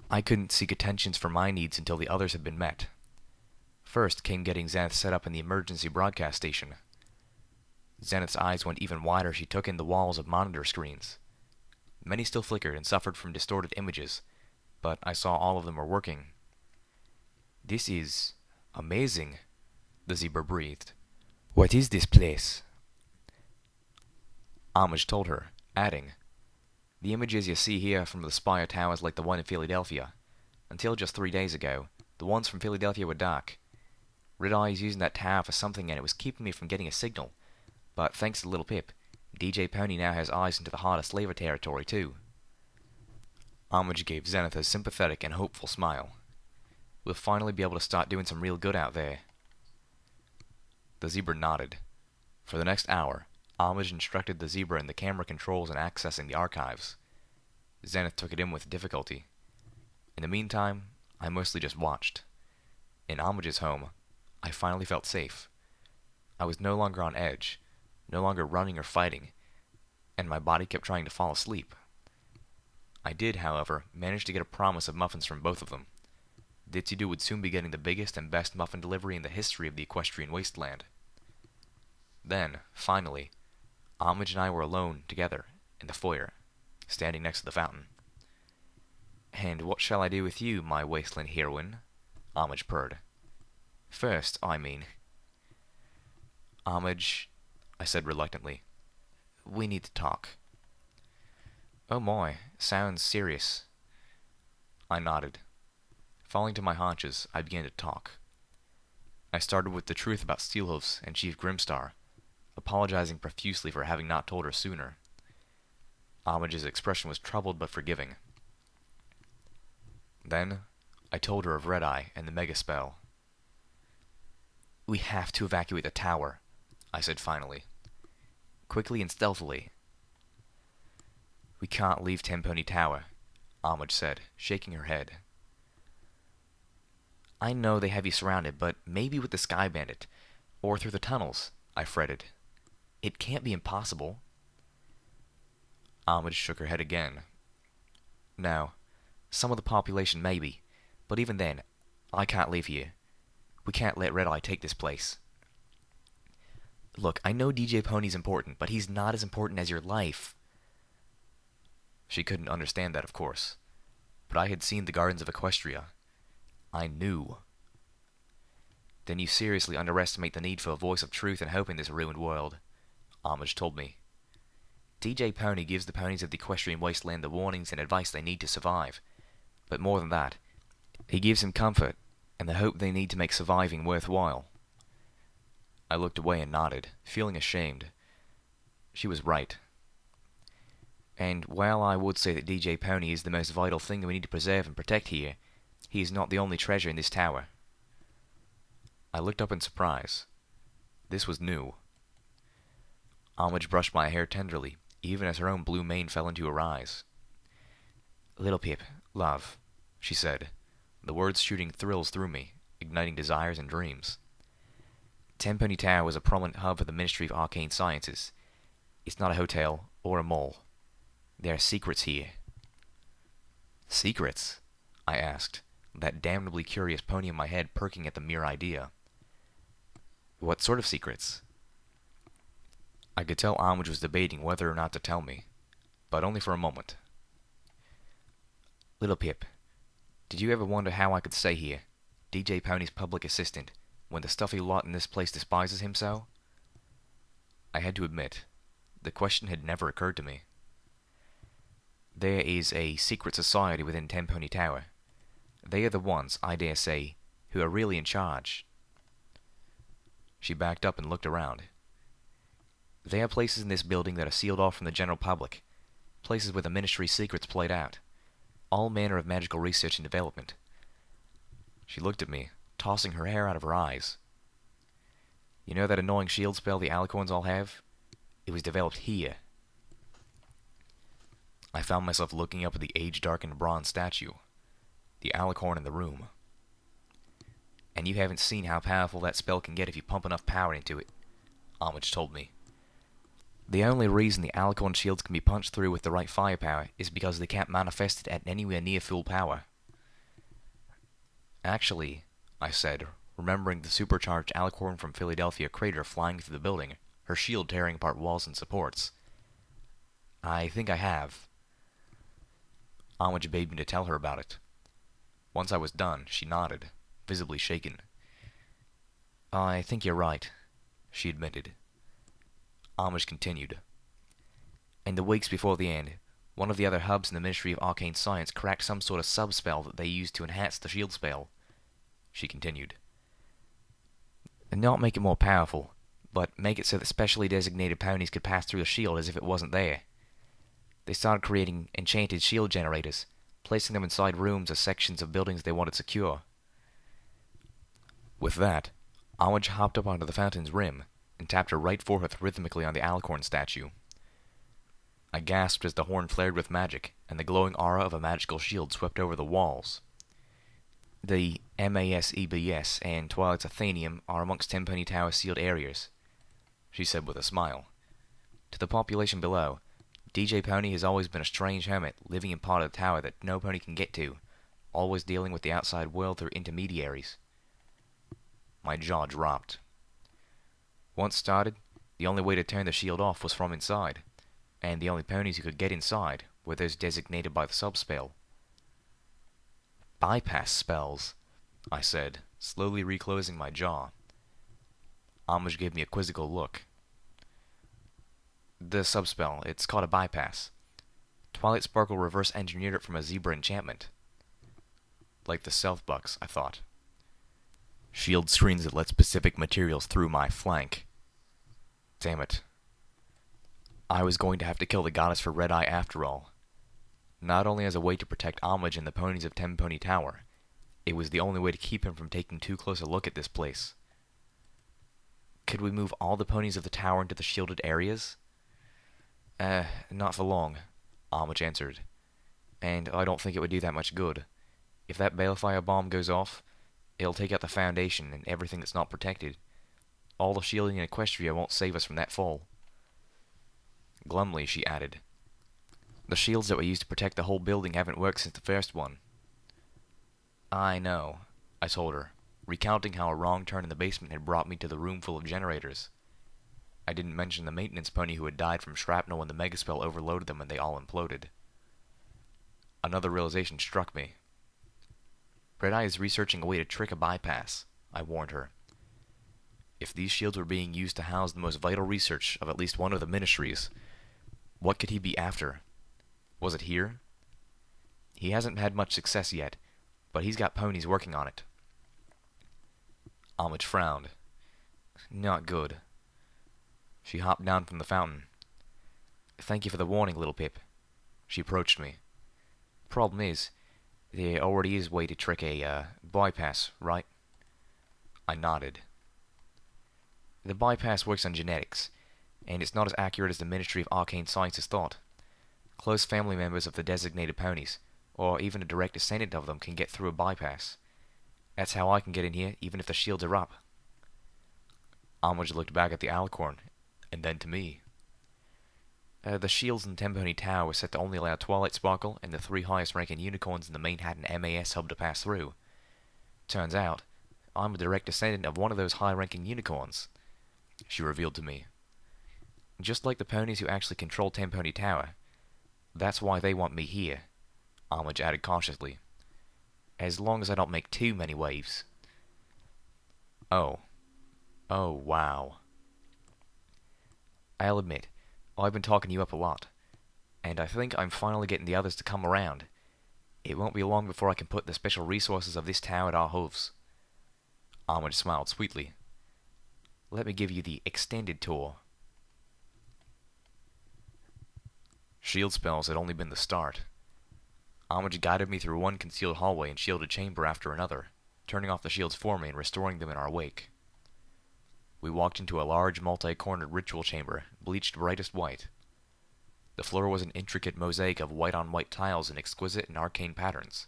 I couldn't seek attentions for my needs until the others had been met. First came getting Zenith set up in the emergency broadcast station. Zenith's eyes went even wider as she took in the walls of monitor screens. Many still flickered and suffered from distorted images, but I saw all of them were working. This is amazing, the zebra breathed. What is this place? Homage told her, adding, the images you see here from the spire tower is like the one in Philadelphia. Until just 3 days ago, the ones from Philadelphia were dark. Redeye is using that tower for something and it was keeping me from getting a signal. But thanks to Little Pip, DJ Pony now has eyes into the heart of Slaver territory too. Homage gave Zenith a sympathetic and hopeful smile. We'll finally be able to start doing some real good out there. The zebra nodded. For the next hour, Homage instructed the zebra in the camera controls and accessing the archives. Zenith took it in with difficulty. In the meantime, I mostly just watched. In Homage's home, I finally felt safe. I was no longer on edge, no longer running or fighting, and my body kept trying to fall asleep. I did, however, manage to get a promise of muffins from both of them. Ditzy-Doo would soon be getting the biggest and best muffin delivery in the history of the equestrian wasteland. Then, finally, Homage and I were alone together in the foyer, standing next to the fountain. And what shall I do with you, my wasteland heroine? Homage purred. First, I mean. Homage, I said reluctantly, we need to talk. Oh my, sounds serious. I nodded. Falling to my haunches, I began to talk. I started with the truth about Steelhoofs and Chief Grimstar, apologizing profusely for having not told her sooner. Homage's expression was troubled but forgiving. Then, I told her of Redeye and the mega spell. We have to evacuate the tower, I said finally. Quickly and stealthily. We can't leave Tempony Tower, Homage said, shaking her head. I know they have you surrounded, but maybe with the Sky Bandit, or through the tunnels, I fretted. It can't be impossible. Homage shook her head again. No, some of the population maybe, but even then, I can't leave here. We can't let Redeye take this place. Look, I know DJ Pony's important, but he's not as important as your life. She couldn't understand that, of course, but I had seen the Gardens of Equestria. I knew. Then you seriously underestimate the need for a voice of truth and hope in this ruined world, Homage told me. DJ Pony gives the ponies of the Equestrian Wasteland the warnings and advice they need to survive. But more than that, he gives them comfort and the hope they need to make surviving worthwhile. I looked away and nodded, feeling ashamed. She was right. And while I would say that DJ Pony is the most vital thing that we need to preserve and protect here, he is not the only treasure in this tower. I looked up in surprise. This was new. Homage brushed my hair tenderly, even as her own blue mane fell into her eyes. Little Pip, love, she said, the words shooting thrills through me, igniting desires and dreams. Tempony Tower was a prominent hub for the Ministry of Arcane Sciences. It's not a hotel or a mall. There are secrets here. Secrets? I asked, that damnably curious pony in my head perking at the mere idea. What sort of secrets? I could tell Homage was debating whether or not to tell me, but only for a moment. Little Pip, did you ever wonder how I could stay here, DJ Pony's public assistant, when the stuffy lot in this place despises him so? I had to admit, the question had never occurred to me. There is a secret society within Tempony Tower. They are the ones, I dare say, who are really in charge. She backed up and looked around. There are places in this building that are sealed off from the general public, places where the Ministry's secrets played out, all manner of magical research and development. She looked at me, tossing her hair out of her eyes. You know that annoying shield spell the alicorns all have? It was developed here. I found myself looking up at the age-darkened bronze statue, the alicorn in the room. And you haven't seen how powerful that spell can get if you pump enough power into it, Homage told me. The only reason the alicorn shields can be punched through with the right firepower is because they can't manifest it at anywhere near full power. Actually, I said, remembering the supercharged alicorn from Philadelphia crater flying through the building, her shield tearing apart walls and supports. I think I have. Homage bade me to tell her about it. Once I was done, she nodded, visibly shaken. I think you're right, she admitted. Homage continued. In the weeks before the end, one of the other hubs in the Ministry of Arcane Science cracked some sort of sub-spell that they used to enhance the shield spell, she continued. And not make it more powerful, but make it so that specially designated ponies could pass through the shield as if it wasn't there. They started creating enchanted shield generators, placing them inside rooms or sections of buildings they wanted secure. With that, Homage hopped up onto the fountain's rim and tapped her right forehead rhythmically on the alicorn statue. I gasped as the horn flared with magic, and the glowing aura of a magical shield swept over the walls. The MASEBS and Twilight's Athenium are amongst Tempony Tower's sealed areas, she said with a smile. To the population below, DJ Pony has always been a strange hermit living in part of the tower that no pony can get to, always dealing with the outside world through intermediaries. My jaw dropped. Once started, the only way to turn the shield off was from inside, and the only ponies who could get inside were those designated by the sub-spell. Bypass spells, I said, slowly reclosing my jaw. Homage gave me a quizzical look. The sub-spell, it's called a bypass. Twilight Sparkle reverse engineered it from a zebra enchantment. Like the self-bucks, I thought. Shield screens that let specific materials through my flank. Damn it. I was going to have to kill the goddess for Redeye after all. Not only as a way to protect Homage and the ponies of Tempony Tower, It was the only way to keep him from taking too close a look at this place. Could we move all the ponies of the tower into the shielded areas? Not for long, Homage answered. And I don't think it would do that much good. If that balefire bomb goes off, it'll take out the foundation and everything that's not protected. All the shielding in Equestria won't save us from that fall. Glumly, she added, the shields that were used to protect the whole building haven't worked since the first one. I know, I told her, recounting how a wrong turn in the basement had brought me to the room full of generators. I didn't mention the maintenance pony who had died from shrapnel when the megaspell overloaded them and they all imploded. Another realization struck me. Redeye is researching a way to trick a bypass, I warned her. If these shields were being used to house the most vital research of at least one of the ministries, what could he be after? Was it here? He hasn't had much success yet, but he's got ponies working on it. Homage frowned. Not good. She hopped down from the fountain. Thank you for the warning, little Pip. She approached me. Problem is, there already is a way to trick a, bypass, right? I nodded. The bypass works on genetics, and it's not as accurate as the Ministry of Arcane Sciences thought. Close family members of the designated ponies, or even a direct descendant of them, can get through a bypass. That's how I can get in here, even if the shields are up. Homage looked back at the alicorn, and then to me. The shields in Tempony Tower were set to only allow Twilight Sparkle and the 3 highest-ranking unicorns in the Manhattan MAS hub to pass through. Turns out, I'm a direct descendant of one of those high-ranking unicorns, she revealed to me. Just like the ponies who actually control Tempony Tower. That's why they want me here, Homage added cautiously. As long as I don't make too many waves. Oh, wow. I'll admit, I've been talking you up a lot, and I think I'm finally getting the others to come around. It won't be long before I can put the special resources of this tower at our hooves. Homage smiled sweetly. Let me give you the extended tour. Shield spells had only been the start. Homage guided me through one concealed hallway and shielded chamber after another, turning off the shields for me and restoring them in our wake. We walked into a large multi-cornered ritual chamber, bleached brightest white. The floor was an intricate mosaic of white-on-white tiles in exquisite and arcane patterns.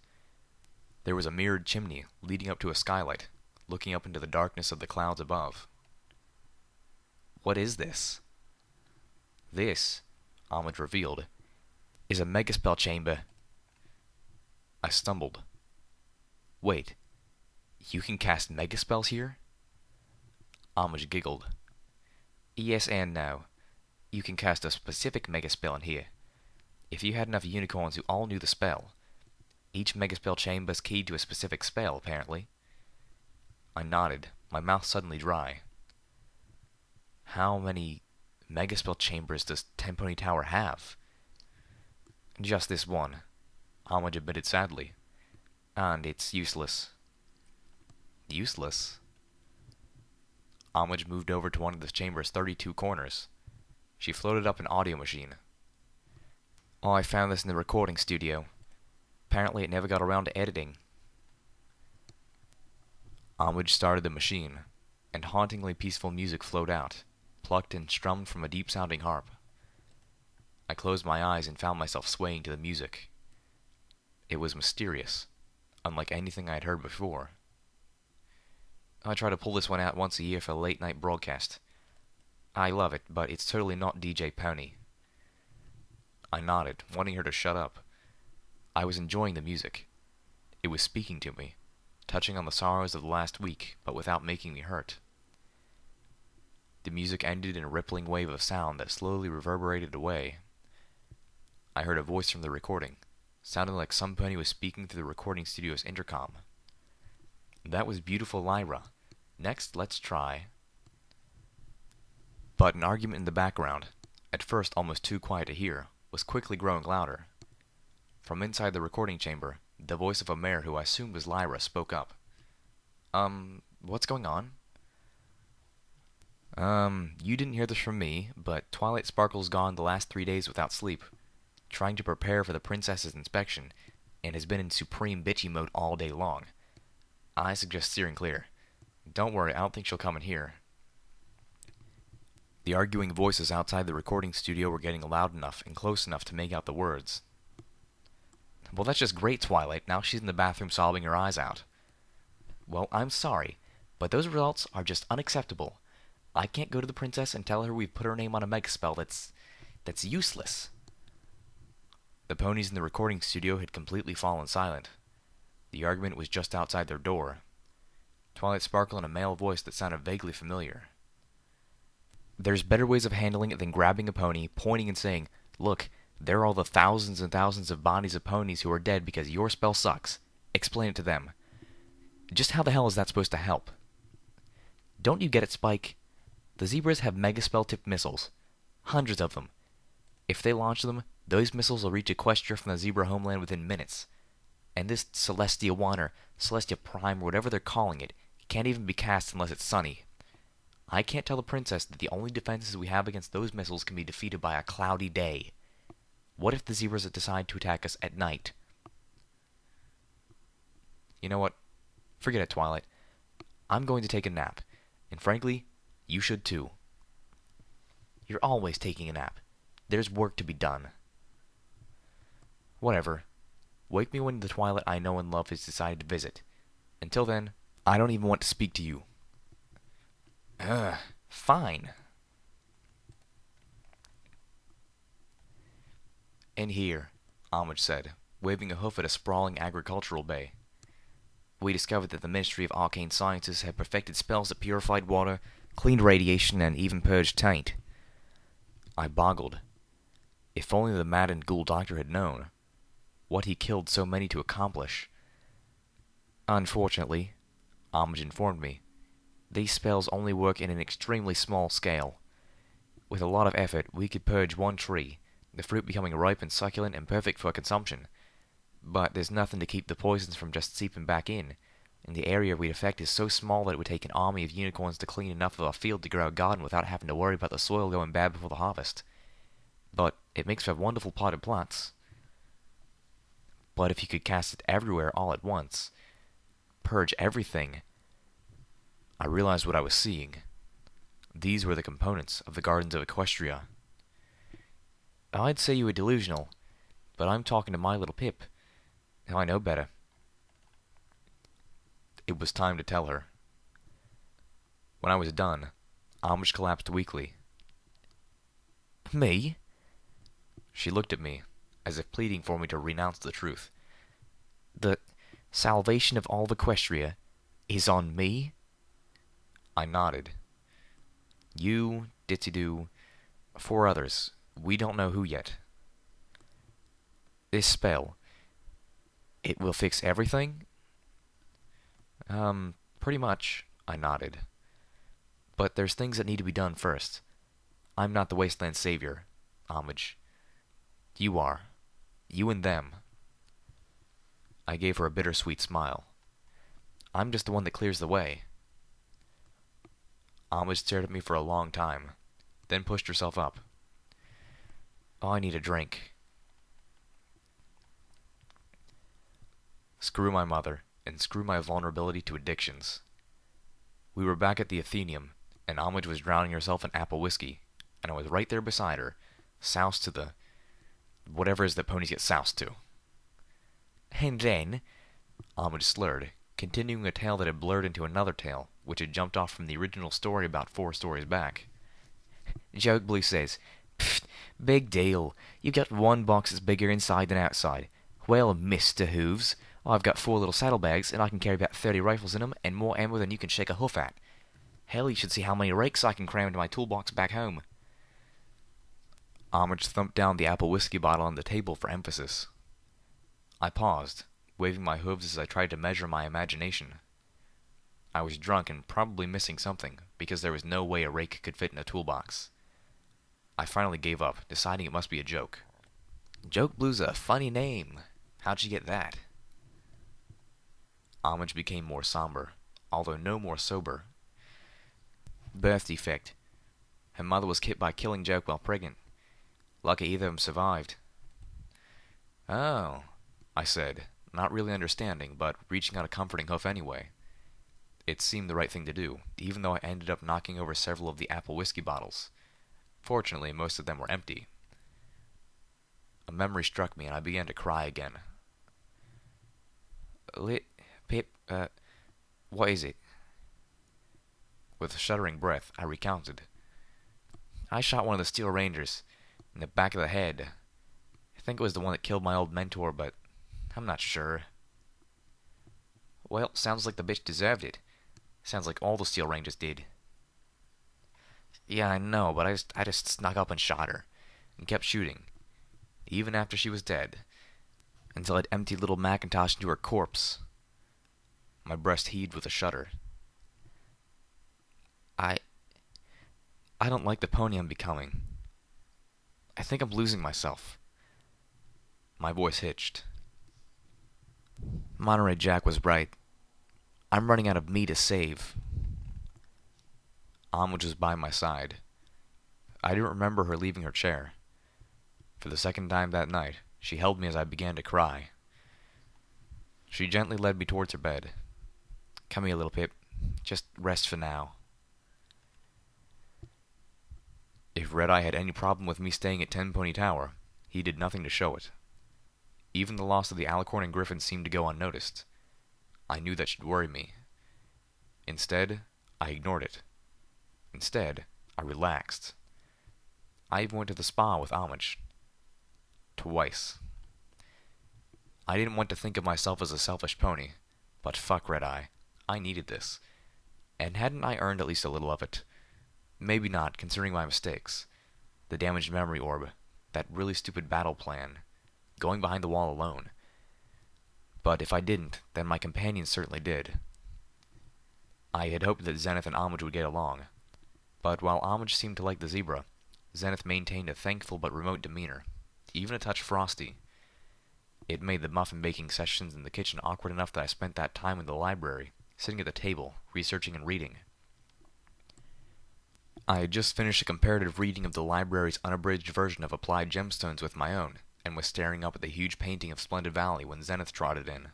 There was a mirrored chimney leading up to a skylight, looking up into the darkness of the clouds above. What is this? This, Homage revealed, is a megaspell chamber. I stumbled. Wait, you can cast megaspells here? Homage giggled. Yes and no. You can cast a specific megaspell in here. If you had enough unicorns who all knew the spell. Each megaspell chamber is keyed to a specific spell, apparently. I nodded, my mouth suddenly dry. How many megaspell chambers does Tempony Tower have? Just this one, Homage admitted sadly. And it's useless. Useless? Homage moved over to one of the chamber's 32 corners. She floated up an audio machine. Oh, I found this in the recording studio. Apparently it never got around to editing. Homage started the machine, and hauntingly peaceful music flowed out, plucked and strummed from a deep-sounding harp. I closed my eyes and found myself swaying to the music. It was mysterious, unlike anything I had heard before. I try to pull this one out once a year for a late-night broadcast. I love it, but it's totally not DJ Pony. I nodded, wanting her to shut up. I was enjoying the music. It was speaking to me, touching on the sorrows of the last week, but without making me hurt. The music ended in a rippling wave of sound that slowly reverberated away. I heard a voice from the recording, sounding like some pony was speaking through the recording studio's intercom. That was beautiful Lyra. Next, let's try. But an argument in the background, at first almost too quiet to hear, was quickly growing louder. From inside the recording chamber, the voice of a mare who I assumed was Lyra spoke up. What's going on? You didn't hear this from me, but Twilight Sparkle's gone the last 3 days without sleep, trying to prepare for the princess's inspection, and has been in supreme bitchy mode all day long. I suggest steering clear. Don't worry, I don't think she'll come in here. The arguing voices outside the recording studio were getting loud enough and close enough to make out the words. Well, that's just great, Twilight. Now she's in the bathroom sobbing her eyes out. Well, I'm sorry, but those results are just unacceptable. I can't go to the princess and tell her we've put her name on a megaspell that's useless. The ponies in the recording studio had completely fallen silent. The argument was just outside their door. Twilight sparkled in a male voice that sounded vaguely familiar. There's better ways of handling it than grabbing a pony, pointing and saying, "Look, there are all the thousands and thousands of bodies of ponies who are dead because your spell sucks. Explain it to them." Just how the hell is that supposed to help? Don't you get it, Spike? The zebras have megaspell-tipped missiles. Hundreds of them. If they launch them, those missiles will reach Equestria from the zebra homeland within minutes. And this Celestia 1 or Celestia Prime or whatever they're calling it can't even be cast unless it's sunny. I can't tell the princess that the only defenses we have against those missiles can be defeated by a cloudy day. What if the zebras decide to attack us at night? You know what? Forget it, Twilight. I'm going to take a nap. And frankly, you should too. You're always taking a nap. There's work to be done. Whatever. Wake me when the Twilight I know and love has decided to visit. Until then, I don't even want to speak to you. Fine. In here, Homage said, waving a hoof at a sprawling agricultural bay. We discovered that the Ministry of Arcane Sciences had perfected spells that purified water, cleaned radiation, and even purged taint. I boggled. If only the maddened ghoul doctor had known what he killed so many to accomplish. Unfortunately, Homage informed me, these spells only work in an extremely small scale. With a lot of effort, we could purge one tree, the fruit becoming ripe and succulent and perfect for consumption. But there's nothing to keep the poisons from just seeping back in, and the area we'd affect is so small that it would take an army of unicorns to clean enough of our field to grow a garden without having to worry about the soil going bad before the harvest. But it makes for wonderful potted plants. But if you could cast it everywhere all at once, purge everything, I realized what I was seeing. These were the components of the gardens of Equestria. I'd say you were delusional, but I'm talking to my little Pip. I know better. It was time to tell her. When I was done, Homage collapsed weakly. Me? She looked at me, as if pleading for me to renounce the truth. The salvation of all of Equestria is on me? I nodded. You, Ditsy-Doo, 4 others. We don't know who yet. This spell, it will fix everything? Pretty much, I nodded. But there's things that need to be done first. I'm not the Wasteland Savior, Homage. You are. You and them. I gave her a bittersweet smile. I'm just the one that clears the way. Homage stared at me for a long time, then pushed herself up. Oh, I need a drink. Screw my mother, and screw my vulnerability to addictions. We were back at the Athenaeum, and Homage was drowning herself in apple whiskey, and I was right there beside her, soused to the... whatever it is that ponies get soused to. And then, Homage slurred, continuing a tale that had blurred into another tale, which had jumped off from the original story about 4 stories back. Joke Blue says, "Pfft, big deal. You got one box that's bigger inside than outside. Well, Mr. Hooves, I've got 4 little saddlebags, and I can carry about 30 rifles in them, and more ammo than you can shake a hoof at. Hell, you should see how many rakes I can cram into my toolbox back home." Homage thumped down the apple whiskey bottle on the table for emphasis. I paused, waving my hooves as I tried to measure my imagination. I was drunk and probably missing something, because there was no way a rake could fit in a toolbox. I finally gave up, deciding it must be a joke. Joke Blue's a funny name. How'd you get that? Homage became more somber, although no more sober. Birth defect. Her mother was hit by Killing Joke while pregnant. Lucky either of them survived. Oh, I said, not really understanding, but reaching out a comforting hoof anyway. It seemed the right thing to do, even though I ended up knocking over several of the apple whiskey bottles. Fortunately, most of them were empty. A memory struck me, and I began to cry again. Pip, what is it? With a shuddering breath, I recounted. I shot one of the Steel Rangers in the back of the head. I think it was the one that killed my old mentor, but I'm not sure. Well, sounds like the bitch deserved it. Sounds like all the Steel Rangers did. Yeah, I know, but I just snuck up and shot her, and kept shooting, even after she was dead, until I'd emptied little Macintosh into her corpse. My breast heaved with a shudder. I don't like the pony I'm becoming. I think I'm losing myself. My voice hitched. Monterey Jack was right. I'm running out of me to save. Homage was by my side. I didn't remember her leaving her chair. For the second time that night, she held me as I began to cry. She gently led me towards her bed. Come here, little Pip. Just rest for now. If Redeye had any problem with me staying at Tenpony Tower, he did nothing to show it. Even the loss of the Alicorn and Griffin seemed to go unnoticed. I knew that should worry me. Instead, I ignored it. Instead, I relaxed. I even went to the spa with Homage. Twice. I didn't want to think of myself as a selfish pony, but fuck Redeye. I needed this. And hadn't I earned at least a little of it? Maybe not, considering my mistakes. The damaged memory orb, that really stupid battle plan, going behind the wall alone. But if I didn't, then my companions certainly did. I had hoped that Zenith and Homage would get along. But while Homage seemed to like the zebra, Zenith maintained a thankful but remote demeanor, even a touch frosty. It made the muffin-baking sessions in the kitchen awkward enough that I spent that time in the library, sitting at the table, researching and reading. I had just finished a comparative reading of the library's unabridged version of Applied Gemstones with my own, and was staring up at the huge painting of Splendid Valley when Zenith trotted in.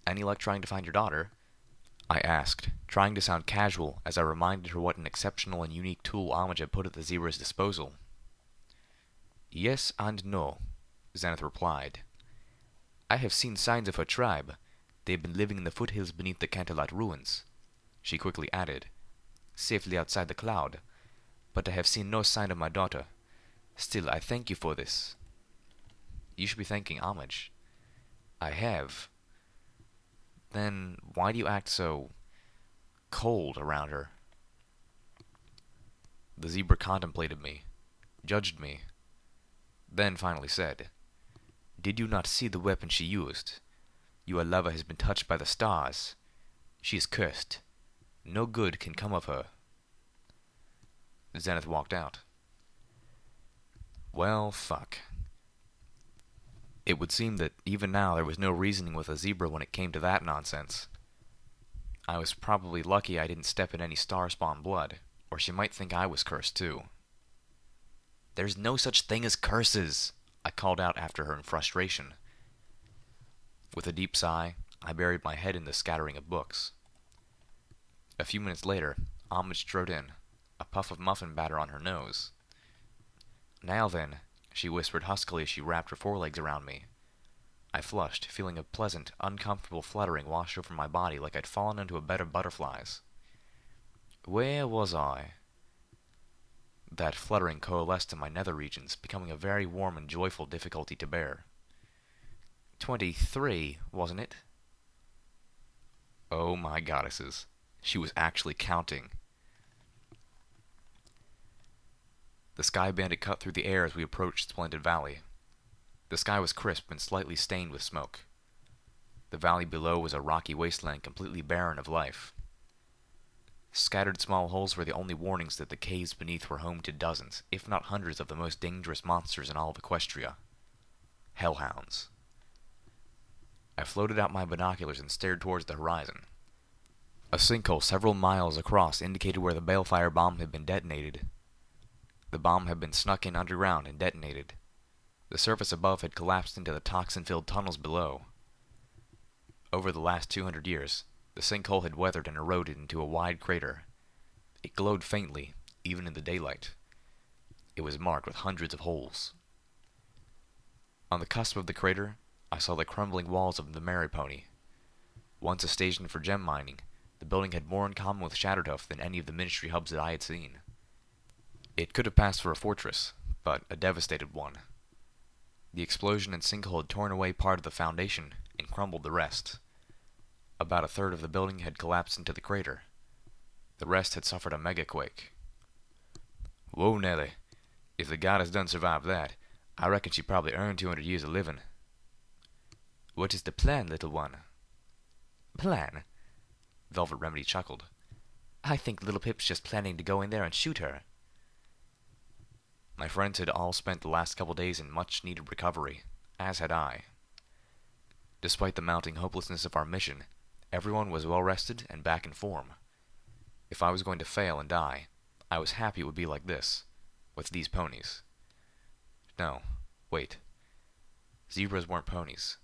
Any luck trying to find your daughter? I asked, trying to sound casual as I reminded her what an exceptional and unique tool Homage had put at the zebra's disposal. Yes and no, Zenith replied. I have seen signs of her tribe. They have been living in the foothills beneath the Canterlot ruins. She quickly added, safely outside the cloud, but I have seen no sign of my daughter. Still, I thank you for this. You should be thanking Homage. I have. Then why do you act so cold around her? The zebra contemplated me, judged me, then finally said, Did you not see the weapon she used? Your lover has been touched by the stars. She is cursed. No good can come of her. Zenith walked out. Well, fuck. It would seem that even now there was no reasoning with a zebra when it came to that nonsense. I was probably lucky I didn't step in any star-spawn blood, or she might think I was cursed too. There's no such thing as curses, I called out after her in frustration. With a deep sigh, I buried my head in the scattering of books. A few minutes later, Homage strode in, a puff of muffin batter on her nose. Now then, she whispered huskily as she wrapped her forelegs around me. I flushed, feeling a pleasant, uncomfortable fluttering wash over my body like I'd fallen into a bed of butterflies. Where was I? That fluttering coalesced in my nether regions, becoming a very warm and joyful difficulty to bear. 23, wasn't it? Oh my goddesses. She was actually counting. The sky bandit cut through the air as we approached Splendid Valley. The sky was crisp and slightly stained with smoke. The valley below was a rocky wasteland completely barren of life. Scattered small holes were the only warnings that the caves beneath were home to dozens, if not hundreds, of the most dangerous monsters in all of Equestria. Hellhounds. I floated out my binoculars and stared towards the horizon. A sinkhole several miles across indicated where the balefire bomb had been detonated. The bomb had been snuck in underground and detonated. The surface above had collapsed into the toxin-filled tunnels below. Over the last 200 years, The sinkhole had weathered and eroded into a wide crater. It glowed faintly, even in the daylight. It was marked with hundreds of holes. On the cusp of the crater, I saw the crumbling walls of the Maripony. Once a station for gem mining, the building had more in common with Shatterhoof than any of the ministry hubs that I had seen. It could have passed for a fortress, but a devastated one. The explosion and sinkhole had torn away part of the foundation and crumbled the rest. About a third of the building had collapsed into the crater. The rest had suffered a megaquake. Whoa, Nelly. If the goddess done survive that, I reckon she probably earned 200 years of living. What is the plan, little one? Plan? Velvet Remedy chuckled. I think little Pip's just planning to go in there and shoot her. My friends had all spent the last couple days in much-needed recovery, as had I. Despite the mounting hopelessness of our mission, everyone was well-rested and back in form. If I was going to fail and die, I was happy it would be like this, with these ponies. No, wait. Zebras weren't ponies.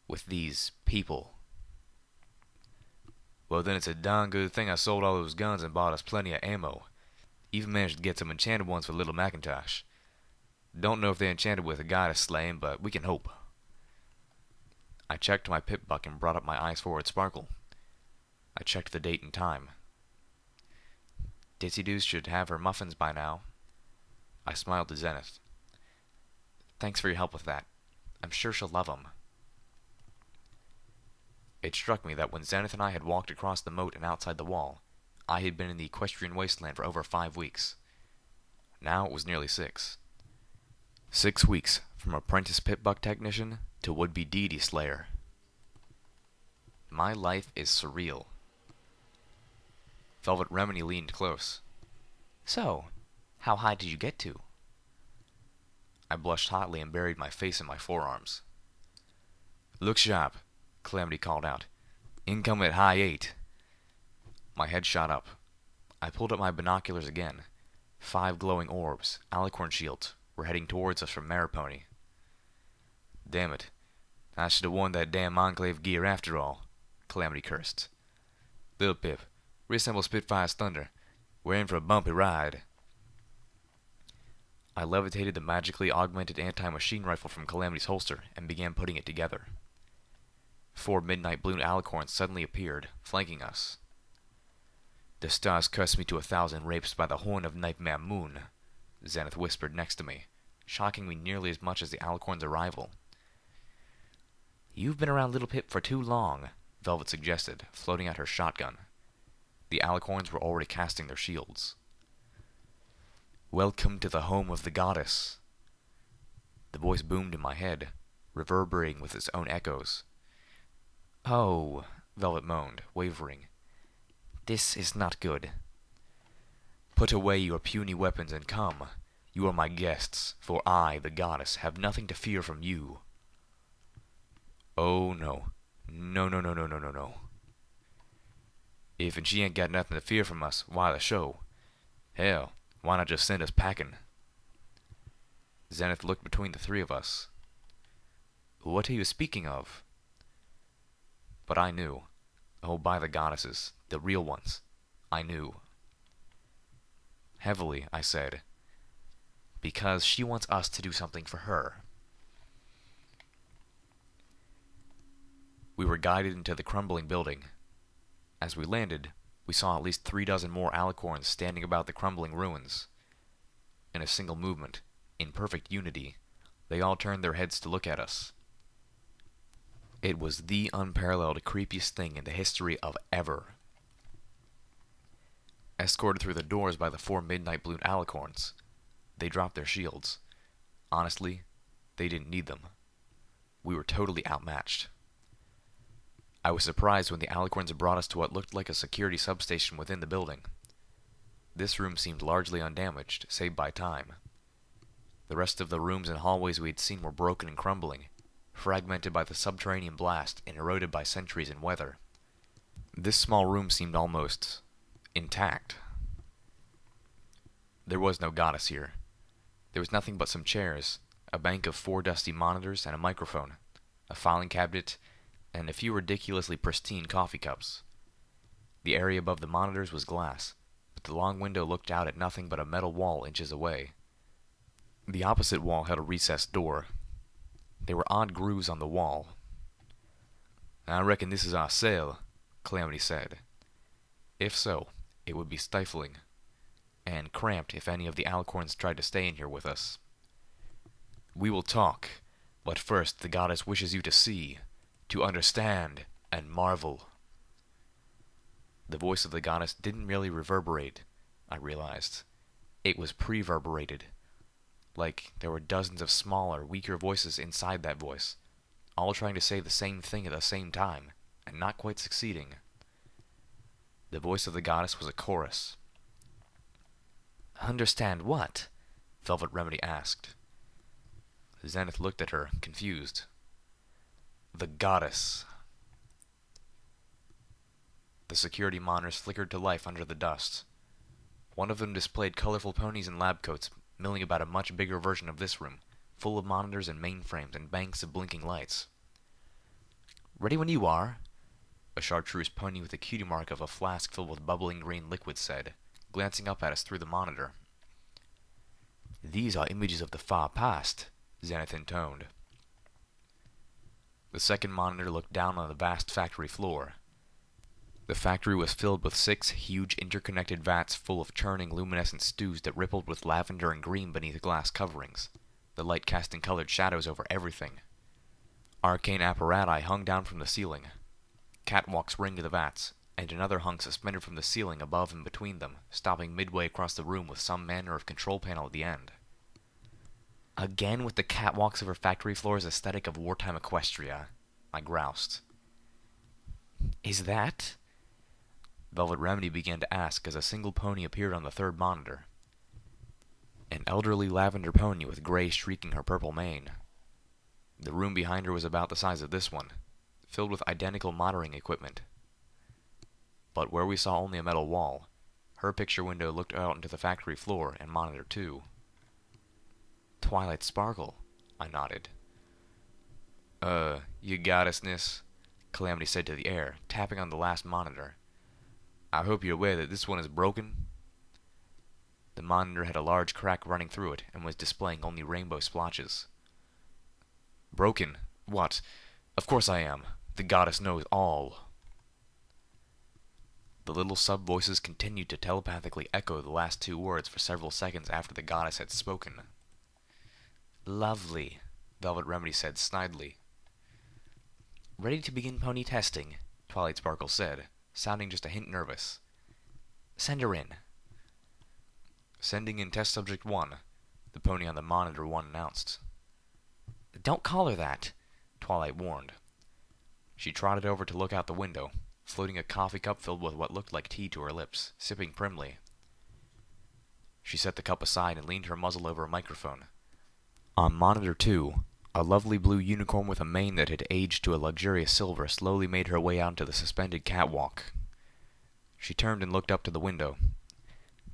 With these people. Well, then it's a darn good thing I sold all those guns and bought us plenty of ammo. Even managed to get some enchanted ones for little Macintosh. Don't know if they're enchanted with a goddess slaying, but we can hope. I checked my pip buck and brought up my eyes forward sparkle. I checked the date and time. Ditsy Doos should have her muffins by now. I smiled to Zenith. Thanks for your help with that. I'm sure she'll love 'em. It struck me that when Zenith and I had walked across the moat and outside the wall, I had been in the equestrian wasteland for over 5 weeks. Now it was nearly 6. 6 weeks from apprentice pip-buck technician to would-be deity slayer. My life is surreal. Velvet Remedy leaned close. So, how high did you get to? I blushed hotly and buried my face in my forearms. Look sharp, Calamity called out. Income at high 8. My head shot up. I pulled up my binoculars again. 5 glowing orbs, alicorn shields, were heading towards us from Maripony. Damn it. I should have worn that damn Enclave gear after all, Calamity cursed. Lil Pip, reassemble Spitfire's thunder. We're in for a bumpy ride. I levitated the magically augmented anti-machine rifle from Calamity's holster and began putting it together. 4 midnight blue alicorns suddenly appeared, flanking us. The stars curse me to 1,000 rapes by the horn of Nightmare Moon, Zenith whispered next to me, shocking me nearly as much as the alicorn's arrival. You've been around Little Pip for too long, Velvet suggested, floating out her shotgun. The alicorns were already casting their shields. Welcome to the home of the goddess. The voice boomed in my head, reverberating with its own echoes. Oh, Velvet moaned, wavering. This is not good. Put away your puny weapons and come. You are my guests, for I, the goddess, have nothing to fear from you. Oh, no. No. If and she ain't got nothing to fear from us, why the show? Hell, why not just send us packing? Zenith looked between the 3 of us. What are you speaking of? But I knew. Oh, by the goddesses, the real ones. I knew. Heavily, I said, because she wants us to do something for her. We were guided into the crumbling building. As we landed, we saw at least 3 dozen more alicorns standing about the crumbling ruins. In a single movement, in perfect unity, they all turned their heads to look at us. It was the unparalleled creepiest thing in the history of ever. Escorted through the doors by the 4 midnight blue alicorns, they dropped their shields. Honestly, they didn't need them. We were totally outmatched. I was surprised when the alicorns brought us to what looked like a security substation within the building. This room seemed largely undamaged, save by time. The rest of the rooms and hallways we had seen were broken and crumbling, fragmented by the subterranean blast and eroded by centuries and weather. This small room seemed almost intact. There was no goddess here. There was nothing but some chairs, a bank of 4 dusty monitors and a microphone, a filing cabinet, and a few ridiculously pristine coffee cups. The area above the monitors was glass, but the long window looked out at nothing but a metal wall inches away. The opposite wall had a recessed door. There were odd grooves on the wall. "I reckon this is our cell," Calamity said. "If so, it would be stifling, and cramped if any of the Alicorns tried to stay in here with us. We will talk, but first the goddess wishes you to see, to understand, and marvel." The voice of the goddess didn't really reverberate, I realized. It was preverberated. Like there were dozens of smaller, weaker voices inside that voice, all trying to say the same thing at the same time, and not quite succeeding. The voice of the goddess was a chorus. "Understand what?" Velvet Remedy asked. Zenith looked at her, confused. "The goddess." The security monitors flickered to life under the dust. One of them displayed colorful ponies in lab coats, milling about a much bigger version of this room, full of monitors and mainframes and banks of blinking lights. "Ready when you are," a chartreuse pony with the cutie mark of a flask filled with bubbling green liquid said, glancing up at us through the monitor. "These are images of the far past," Zenith intoned. The second monitor looked down on the vast factory floor. The factory was filled with 6 huge interconnected vats full of churning luminescent stews that rippled with lavender and green beneath glass coverings, the light casting colored shadows over everything. Arcane apparati hung down from the ceiling. Catwalks ringed the vats, and another hung suspended from the ceiling above and between them, stopping midway across the room with some manner of control panel at the end. "Again with the catwalks over factory floors aesthetic of wartime Equestria," I groused. "Is that?" Velvet Remedy began to ask as a single pony appeared on the third monitor. An elderly lavender pony with gray streaking her purple mane. The room behind her was about the size of this one, filled with identical monitoring equipment. But where we saw only a metal wall, her picture window looked out into the factory floor and monitor 2. "Twilight Sparkle," I nodded. You goddessness," Calamity said to the air, tapping on the last monitor. "I hope you're aware that this one is broken." The monitor had a large crack running through it and was displaying only rainbow splotches. "Broken? What? Of course I am. The goddess knows all." The little sub-voices continued to telepathically echo the last 2 words for several seconds after the goddess had spoken. "Lovely," Velvet Remedy said snidely. "Ready to begin pony testing," Twilight Sparkle said, sounding just a hint nervous. "Send her in." "Sending in test subject 1, the pony on the monitor 1 announced. "Don't call her that," Twilight warned. She trotted over to look out the window, floating a coffee cup filled with what looked like tea to her lips, sipping primly. She set the cup aside and leaned her muzzle over a microphone. On monitor 2, a lovely blue unicorn with a mane that had aged to a luxurious silver slowly made her way out to the suspended catwalk. She turned and looked up to the window.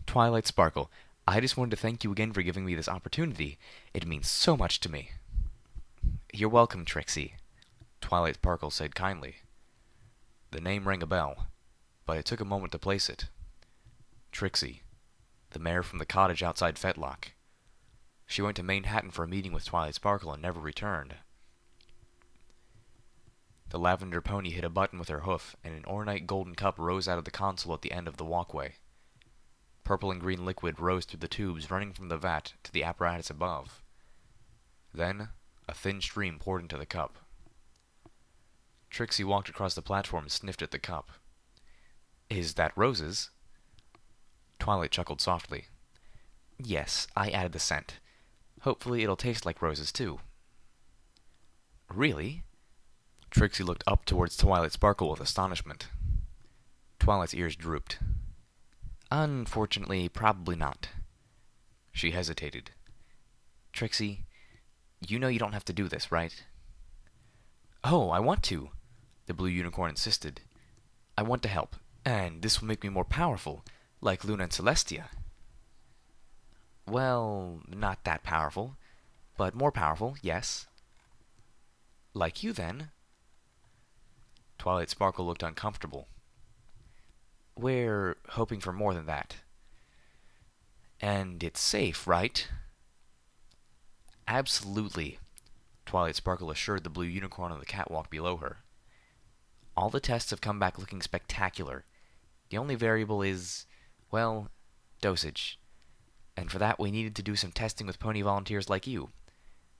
"Twilight Sparkle, I just wanted to thank you again for giving me this opportunity. It means so much to me." "You're welcome, Trixie," Twilight Sparkle said kindly. The name rang a bell, but it took a moment to place it. Trixie, the mare from the cottage outside Fetlock. She went to Manhattan for a meeting with Twilight Sparkle and never returned. The lavender pony hit a button with her hoof, and an ornate golden cup rose out of the console at the end of the walkway. Purple and green liquid rose through the tubes running from the vat to the apparatus above. Then, a thin stream poured into the cup. Trixie walked across the platform and sniffed at the cup. "Is that roses?" Twilight chuckled softly. "Yes, I added the scent. Hopefully it'll taste like roses, too." "Really?" Trixie looked up towards Twilight Sparkle with astonishment. Twilight's ears drooped. "Unfortunately, probably not." She hesitated. "Trixie, you know you don't have to do this, right?" "Oh, I want to," the blue unicorn insisted. "I want to help, and this will make me more powerful, like Luna and Celestia." "Well, not that powerful, but more powerful, yes." "Like you, then." Twilight Sparkle looked uncomfortable. We're hoping for more than that. And it's safe, right? Absolutely, Twilight Sparkle assured the blue unicorn on the catwalk below her. All the tests have come back looking spectacular. The only variable is, well, dosage. And for that we needed to do some testing with pony volunteers like you.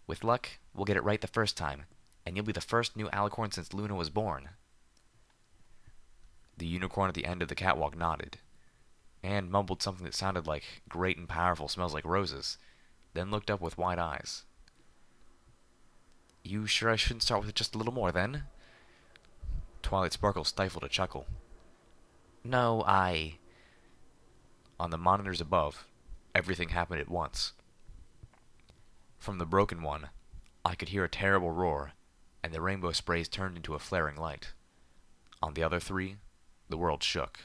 With luck, we'll get it right the first time, and you'll be the first new alicorn since Luna was born. The unicorn at the end of the catwalk nodded, and mumbled something that sounded like "great and powerful smells like roses," then looked up with wide eyes. You sure I shouldn't start with just a little more, then? Twilight Sparkle stifled a chuckle. No, On the monitors above, everything happened at once. From the broken one, I could hear a terrible roar, and the rainbow sprays turned into a flaring light. On the other three, the world shook.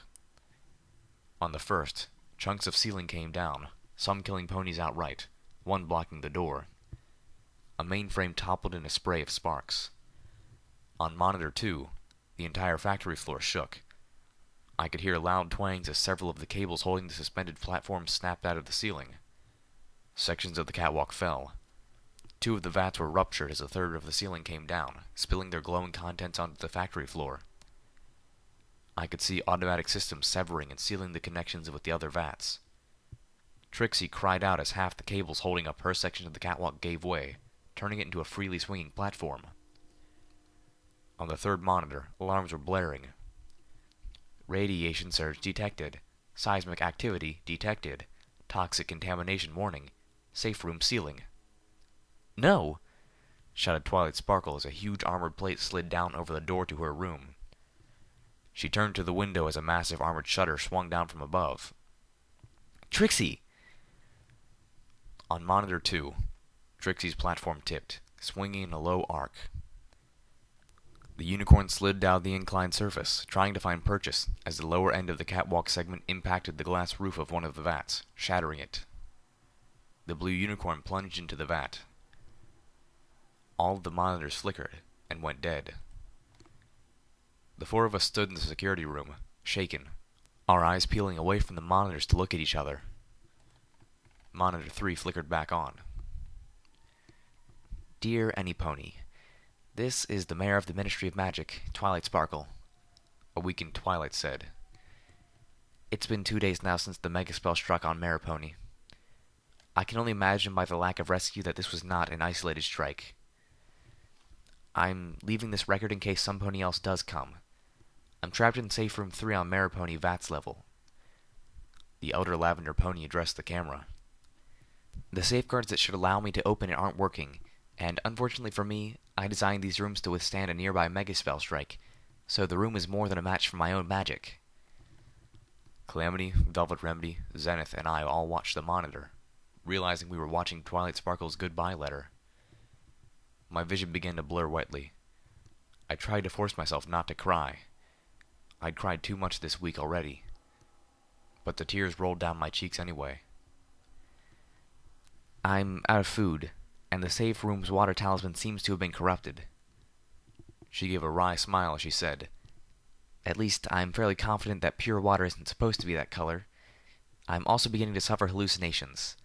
On the first, chunks of ceiling came down, some killing ponies outright, one blocking the door. A mainframe toppled in a spray of sparks. On monitor 2, the entire factory floor shook. I could hear loud twangs as several of the cables holding the suspended platform snapped out of the ceiling. Sections of the catwalk fell. 2 of the vats were ruptured as a third of the ceiling came down, spilling their glowing contents onto the factory floor. I could see automatic systems severing and sealing the connections with the other vats. Trixie cried out as half the cables holding up her section of the catwalk gave way, turning it into a freely swinging platform. On the third monitor, alarms were blaring. Radiation surge detected. Seismic activity detected. Toxic contamination warning. Safe room ceiling. No! Shouted Twilight Sparkle as a huge armored plate slid down over the door to her room. She turned to the window as a massive armored shutter swung down from above. Trixie! On monitor 2, Trixie's platform tipped, swinging in a low arc. The unicorn slid down the inclined surface, trying to find purchase, as the lower end of the catwalk segment impacted the glass roof of one of the vats, shattering it. The blue unicorn plunged into the vat. All of the monitors flickered and went dead. The 4 of us stood in the security room, shaken, our eyes peeling away from the monitors to look at each other. Monitor 3 flickered back on. Dear Anypony, this is the Mayor of the Ministry of Magic, Twilight Sparkle, a weakened Twilight said. It's been 2 days now since the megaspell struck on Maripony. I can only imagine by the lack of rescue that this was not an isolated strike. I'm leaving this record in case some pony else does come. I'm trapped in safe room 3 on Maripony VATS level. The elder lavender pony addressed the camera. The safeguards that should allow me to open it aren't working, and unfortunately for me, I designed these rooms to withstand a nearby megaspell strike, so the room is more than a match for my own magic. Calamity, Velvet Remedy, Zenith, and I all watched the monitor, realizing we were watching Twilight Sparkle's goodbye letter. My vision began to blur wetly. I tried to force myself not to cry. I'd cried too much this week already. But the tears rolled down my cheeks anyway. I'm out of food, and the safe room's water talisman seems to have been corrupted. She gave a wry smile as she said, At least I'm fairly confident that pure water isn't supposed to be that color. I'm also beginning to suffer hallucinations.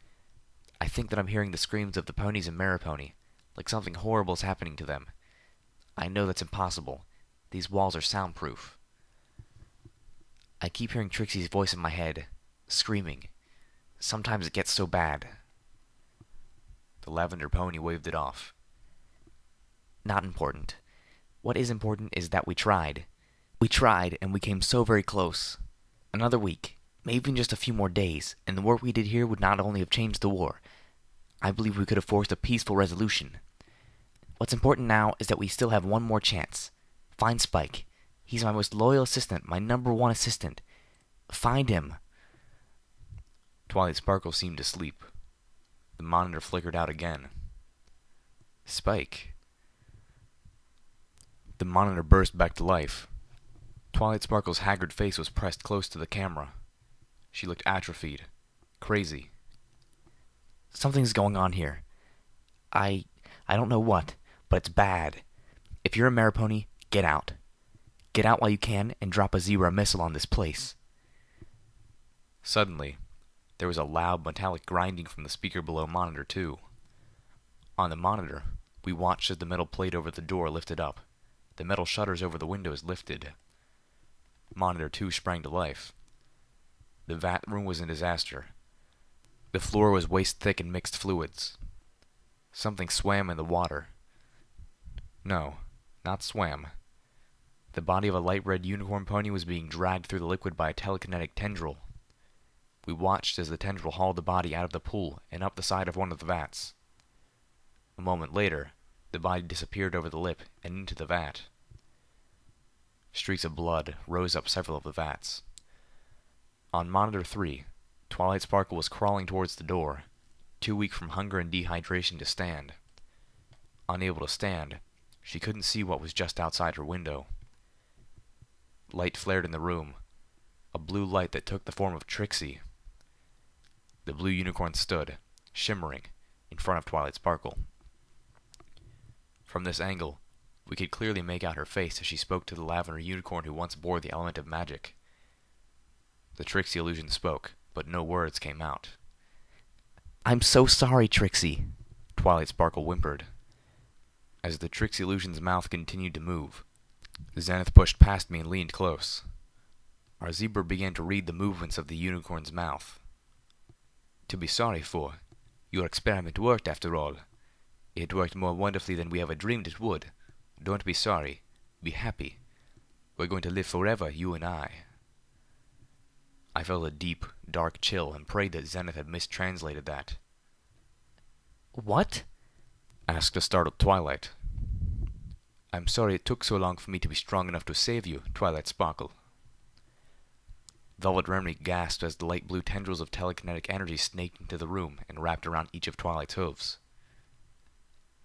I think that I'm hearing the screams of the ponies in Maripony, like something horrible is happening to them. I know that's impossible. These walls are soundproof. I keep hearing Trixie's voice in my head, screaming. Sometimes it gets so bad. The lavender pony waved it off. Not important. What is important is that we tried. We tried, and we came so very close. Another week, maybe even just a few more days, and the work we did here would not only have changed the war. I believe we could have forced a peaceful resolution. What's important now is that we still have one more chance. Find Spike. He's my most loyal assistant, my #1 assistant. Find him. Twilight Sparkle seemed to sleep. The monitor flickered out again. Spike. The monitor burst back to life. Twilight Sparkle's haggard face was pressed close to the camera. She looked atrophied, crazy. Something's going on here. I don't know what, but it's bad. If you're a Maripony, get out. Get out while you can and drop a Zebra missile on this place. Suddenly, there was a loud metallic grinding from the speaker below Monitor 2. On the monitor, we watched as the metal plate over the door lifted up. The metal shutters over the windows lifted. Monitor 2 sprang to life. The vat room was a disaster. The floor was waist-thick in mixed fluids. Something swam in the water. No, not swam. The body of a light red unicorn pony was being dragged through the liquid by a telekinetic tendril. We watched as the tendril hauled the body out of the pool and up the side of one of the vats. A moment later, the body disappeared over the lip and into the vat. Streaks of blood rose up several of the vats. On Monitor 3, Twilight Sparkle was crawling towards the door, too weak from hunger and dehydration to stand. Unable to stand, she couldn't see what was just outside her window. Light flared in the room, a blue light that took the form of Trixie. The blue unicorn stood, shimmering, in front of Twilight Sparkle. From this angle, we could clearly make out her face as she spoke to the lavender unicorn who once bore the element of magic. The Trixie illusion spoke, but no words came out. "I'm so sorry, Trixie," Twilight Sparkle whimpered. As the Trixie illusion's mouth continued to move, Zenith pushed past me and leaned close. Our zebra began to read the movements of the unicorn's mouth. "To be sorry for. Your experiment worked after all. It worked more wonderfully than we ever dreamed it would. Don't be sorry. Be happy. We're going to live forever, you and I." I felt a deep, dark chill and prayed that Zenith had mistranslated that. "What?" asked a startled Twilight. "I'm sorry it took so long for me to be strong enough to save you, Twilight Sparkle." Velvet Remedy gasped as the light blue tendrils of telekinetic energy snaked into the room and wrapped around each of Twilight's hooves.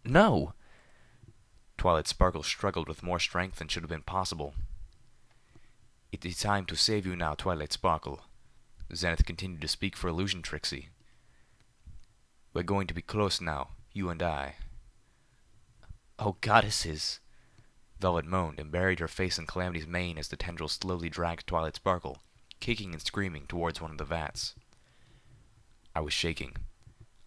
"No!" Twilight Sparkle struggled with more strength than should have been possible. "It is time to save you now, Twilight Sparkle." Zenith continued to speak for Illusion Trixie. "We're going to be close now, you and I." "Oh, goddesses!" Velvet moaned and buried her face in Calamity's mane as the tendril slowly dragged Twilight Sparkle, kicking and screaming towards one of the vats. I was shaking.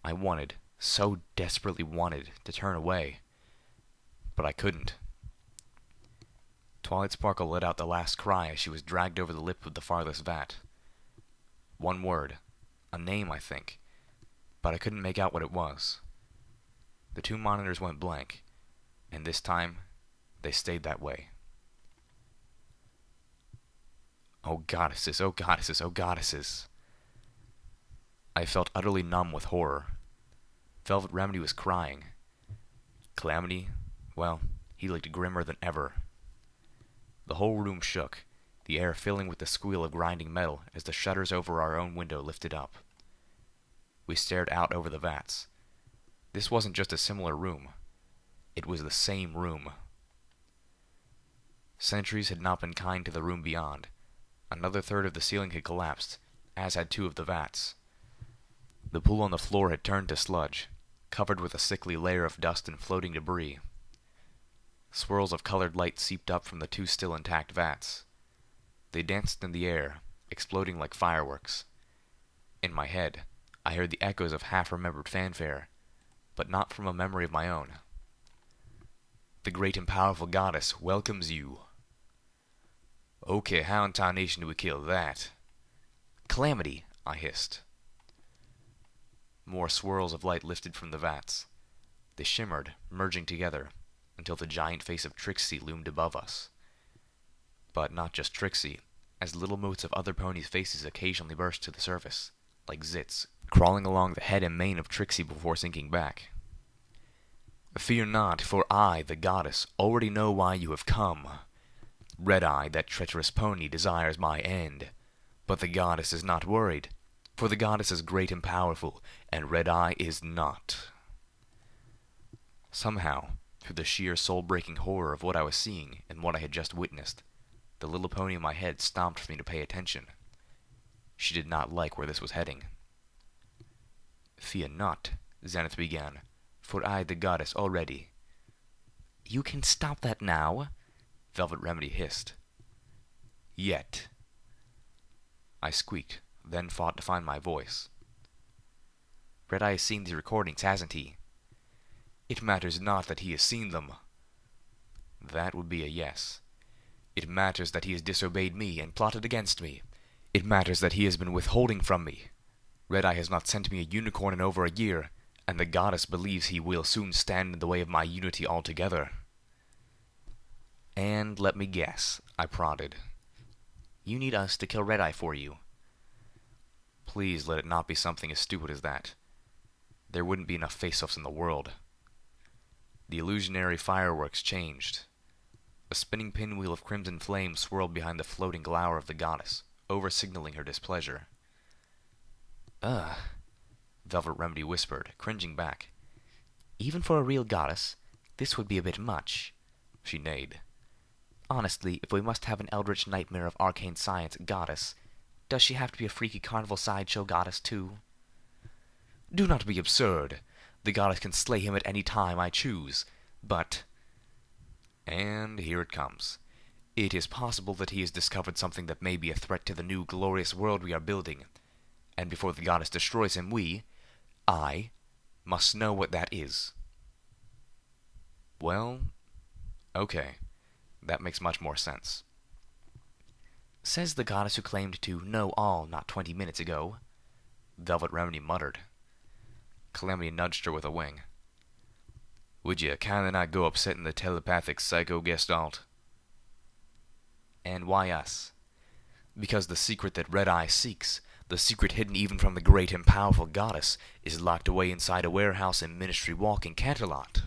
I wanted, so desperately wanted, to turn away. But I couldn't. Twilight Sparkle let out the last cry as she was dragged over the lip of the farthest vat. One word. A name, I think. But I couldn't make out what it was. The two monitors went blank, and this time, they stayed that way. Oh goddesses, oh goddesses, oh goddesses. I felt utterly numb with horror. Velvet Remedy was crying. Calamity, well, he looked grimmer than ever. The whole room shook, the air filling with the squeal of grinding metal as the shutters over our own window lifted up. We stared out over the vats. This wasn't just a similar room. It was the same room. Centuries had not been kind to the room beyond. Another third of the ceiling had collapsed, as had two of the vats. The pool on the floor had turned to sludge, covered with a sickly layer of dust and floating debris. Swirls of colored light seeped up from the two still intact vats. They danced in the air, exploding like fireworks. In my head, I heard the echoes of half-remembered fanfare, but not from a memory of my own. "The great and powerful goddess welcomes you." "Okay, how in tarnation do we kill that?" "Calamity," I hissed. More swirls of light lifted from the vats. They shimmered, merging together, until the giant face of Trixie loomed above us. But not just Trixie, as little motes of other ponies' faces occasionally burst to the surface, like zits, crawling along the head and mane of Trixie before sinking back. "Fear not, for I, the goddess, already know why you have come. Redeye, that treacherous pony, desires my end. But the goddess is not worried, for the goddess is great and powerful, and Redeye is not." Somehow, through the sheer soul-breaking horror of what I was seeing and what I had just witnessed, the little pony in my head stomped for me to pay attention. She did not like where this was heading. "Fear not," Zenith began, "for I, the goddess, already—" "You can stop that now," Velvet Remedy hissed. "Yet." I squeaked, then fought to find my voice. Redeye has seen these recordings, hasn't he? It matters not that he has seen them. That would be a yes. It matters that he has disobeyed me and plotted against me. It matters that he has been withholding from me. Redeye has not sent me a unicorn in over a year, and the goddess believes he will soon stand in the way of my unity altogether. And let me guess, I prodded. You need us to kill Redeye for you. Please let it not be something as stupid as that. There wouldn't be enough face-offs in the world. The illusionary fireworks changed. A spinning pinwheel of crimson flame swirled behind the floating glower of the goddess, over-signaling her displeasure. Ugh, Velvet Remedy whispered, cringing back. Even for a real goddess, this would be a bit much. She neighed. Honestly, if we must have an eldritch nightmare of arcane science goddess, does she have to be a freaky carnival sideshow goddess too? Do not be absurd. The goddess can slay him at any time I choose, but... And here it comes. It is possible that he has discovered something that may be a threat to the new glorious world we are building, and before the goddess destroys him, I, must know what that is. Well, okay. That makes much more sense. Says the goddess who claimed to know all not 20 minutes ago. Velvet Remedy muttered. Calamity nudged her with a wing. Would you kindly not go upsetting the telepathic psycho gestalt? And why us? Because the secret that Redeye seeks, the secret hidden even from the great and powerful goddess, is locked away inside a warehouse in Ministry Walk in Canterlot.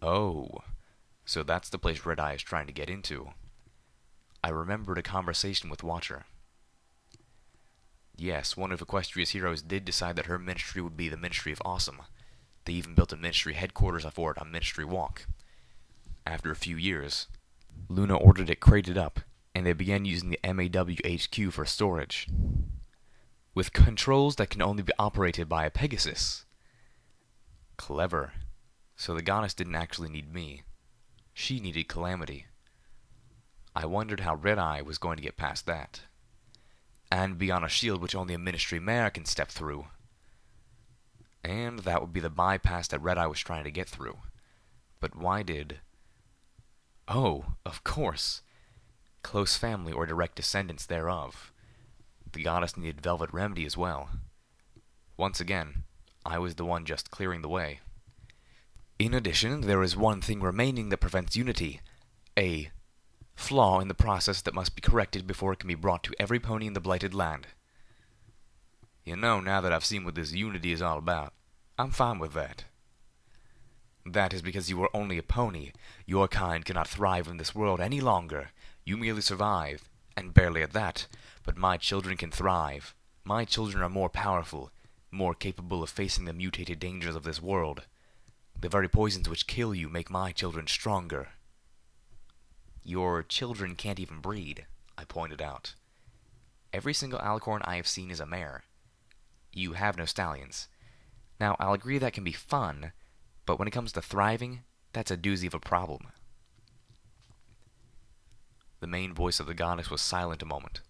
Oh, so that's the place Redeye is trying to get into. I remembered a conversation with Watcher. Yes, one of Equestria's heroes did decide that her ministry would be the Ministry of Awesome. They even built a ministry headquarters for it on Ministry Walk. After a few years, Luna ordered it crated up, and they began using the MAWHQ for storage, with controls that can only be operated by a Pegasus. Clever. So the goddess didn't actually need me. She needed Calamity. I wondered how Redeye was going to get past that. And be on a shield which only a Ministry Mare can step through. And that would be the bypass that Redeye was trying to get through. But why did... Oh, of course. Close family or direct descendants thereof. The goddess needed Velvet Remedy as well. Once again, I was the one just clearing the way. In addition, there is one thing remaining that prevents unity. A flaw in the process that must be corrected before it can be brought to every pony in the Blighted Land. You know, now that I've seen what this unity is all about, I'm fine with that. That is because you are only a pony. Your kind cannot thrive in this world any longer. You merely survive, and barely at that, but my children can thrive. My children are more powerful, more capable of facing the mutated dangers of this world. The very poisons which kill you make my children stronger. Your children can't even breed, I pointed out. Every single alicorn I have seen is a mare. You have no stallions. Now, I'll agree that can be fun, but when it comes to thriving, that's a doozy of a problem. The main voice of the goddess was silent a moment.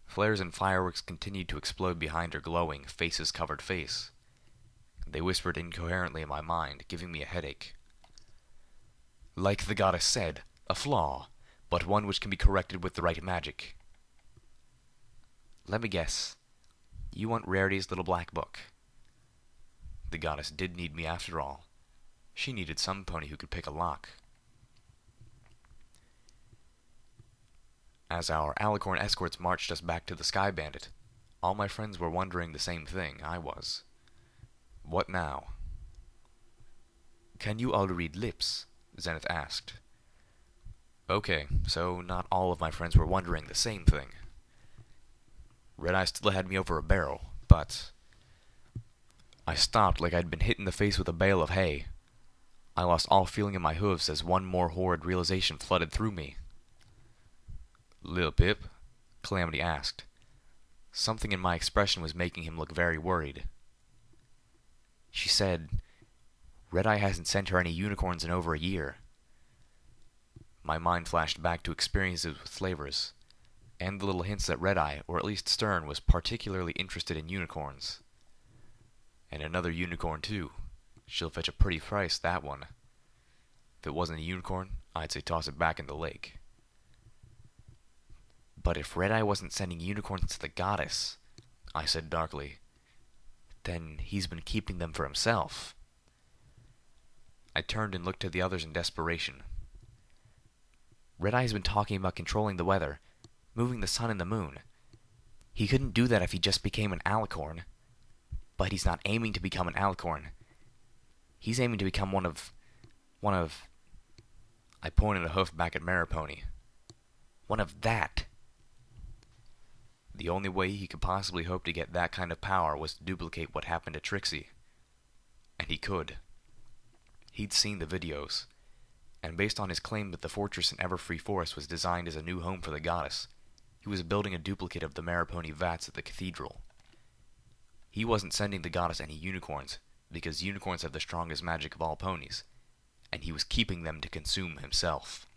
Flares and fireworks continued to explode behind her glowing, faces-covered face. They whispered incoherently in my mind, giving me a headache. Like the goddess said, a flaw, but one which can be corrected with the right magic. Let me guess. You want Rarity's little black book. The goddess did need me after all. She needed some pony who could pick a lock. As our alicorn escorts marched us back to the Sky Bandit, all my friends were wondering the same thing I was. What now? Can you all read lips? Zenith asked. Okay, so not all of my friends were wondering the same thing. Redeye still had me over a barrel, but... I stopped like I'd been hit in the face with a bale of hay. I lost all feeling in my hooves as one more horrid realization flooded through me. Lil Pip? Calamity asked. Something in my expression was making him look very worried. She said, Redeye hasn't sent her any unicorns in over a year. My mind flashed back to experiences with slavers. and the little hints that Redeye, or at least Stern, was particularly interested in unicorns. And another unicorn, too. She'll fetch a pretty price, that one. If it wasn't a unicorn, I'd say toss it back in the lake. But if Redeye wasn't sending unicorns to the goddess, I said darkly, then he's been keeping them for himself. I turned and looked at the others in desperation. Redeye's been talking about controlling the weather, moving the sun and the moon. He couldn't do that if he just became an alicorn. But he's not aiming to become an alicorn. He's aiming to become one of... I pointed a hoof back at Maripony. One of that. The only way he could possibly hope to get that kind of power was to duplicate what happened to Trixie. And he could. He'd seen the videos, and based on his claim that the fortress in Everfree Forest was designed as a new home for the goddess, he was building a duplicate of the Maripony vats at the cathedral. He wasn't sending the goddess any unicorns, because unicorns have the strongest magic of all ponies, and he was keeping them to consume himself.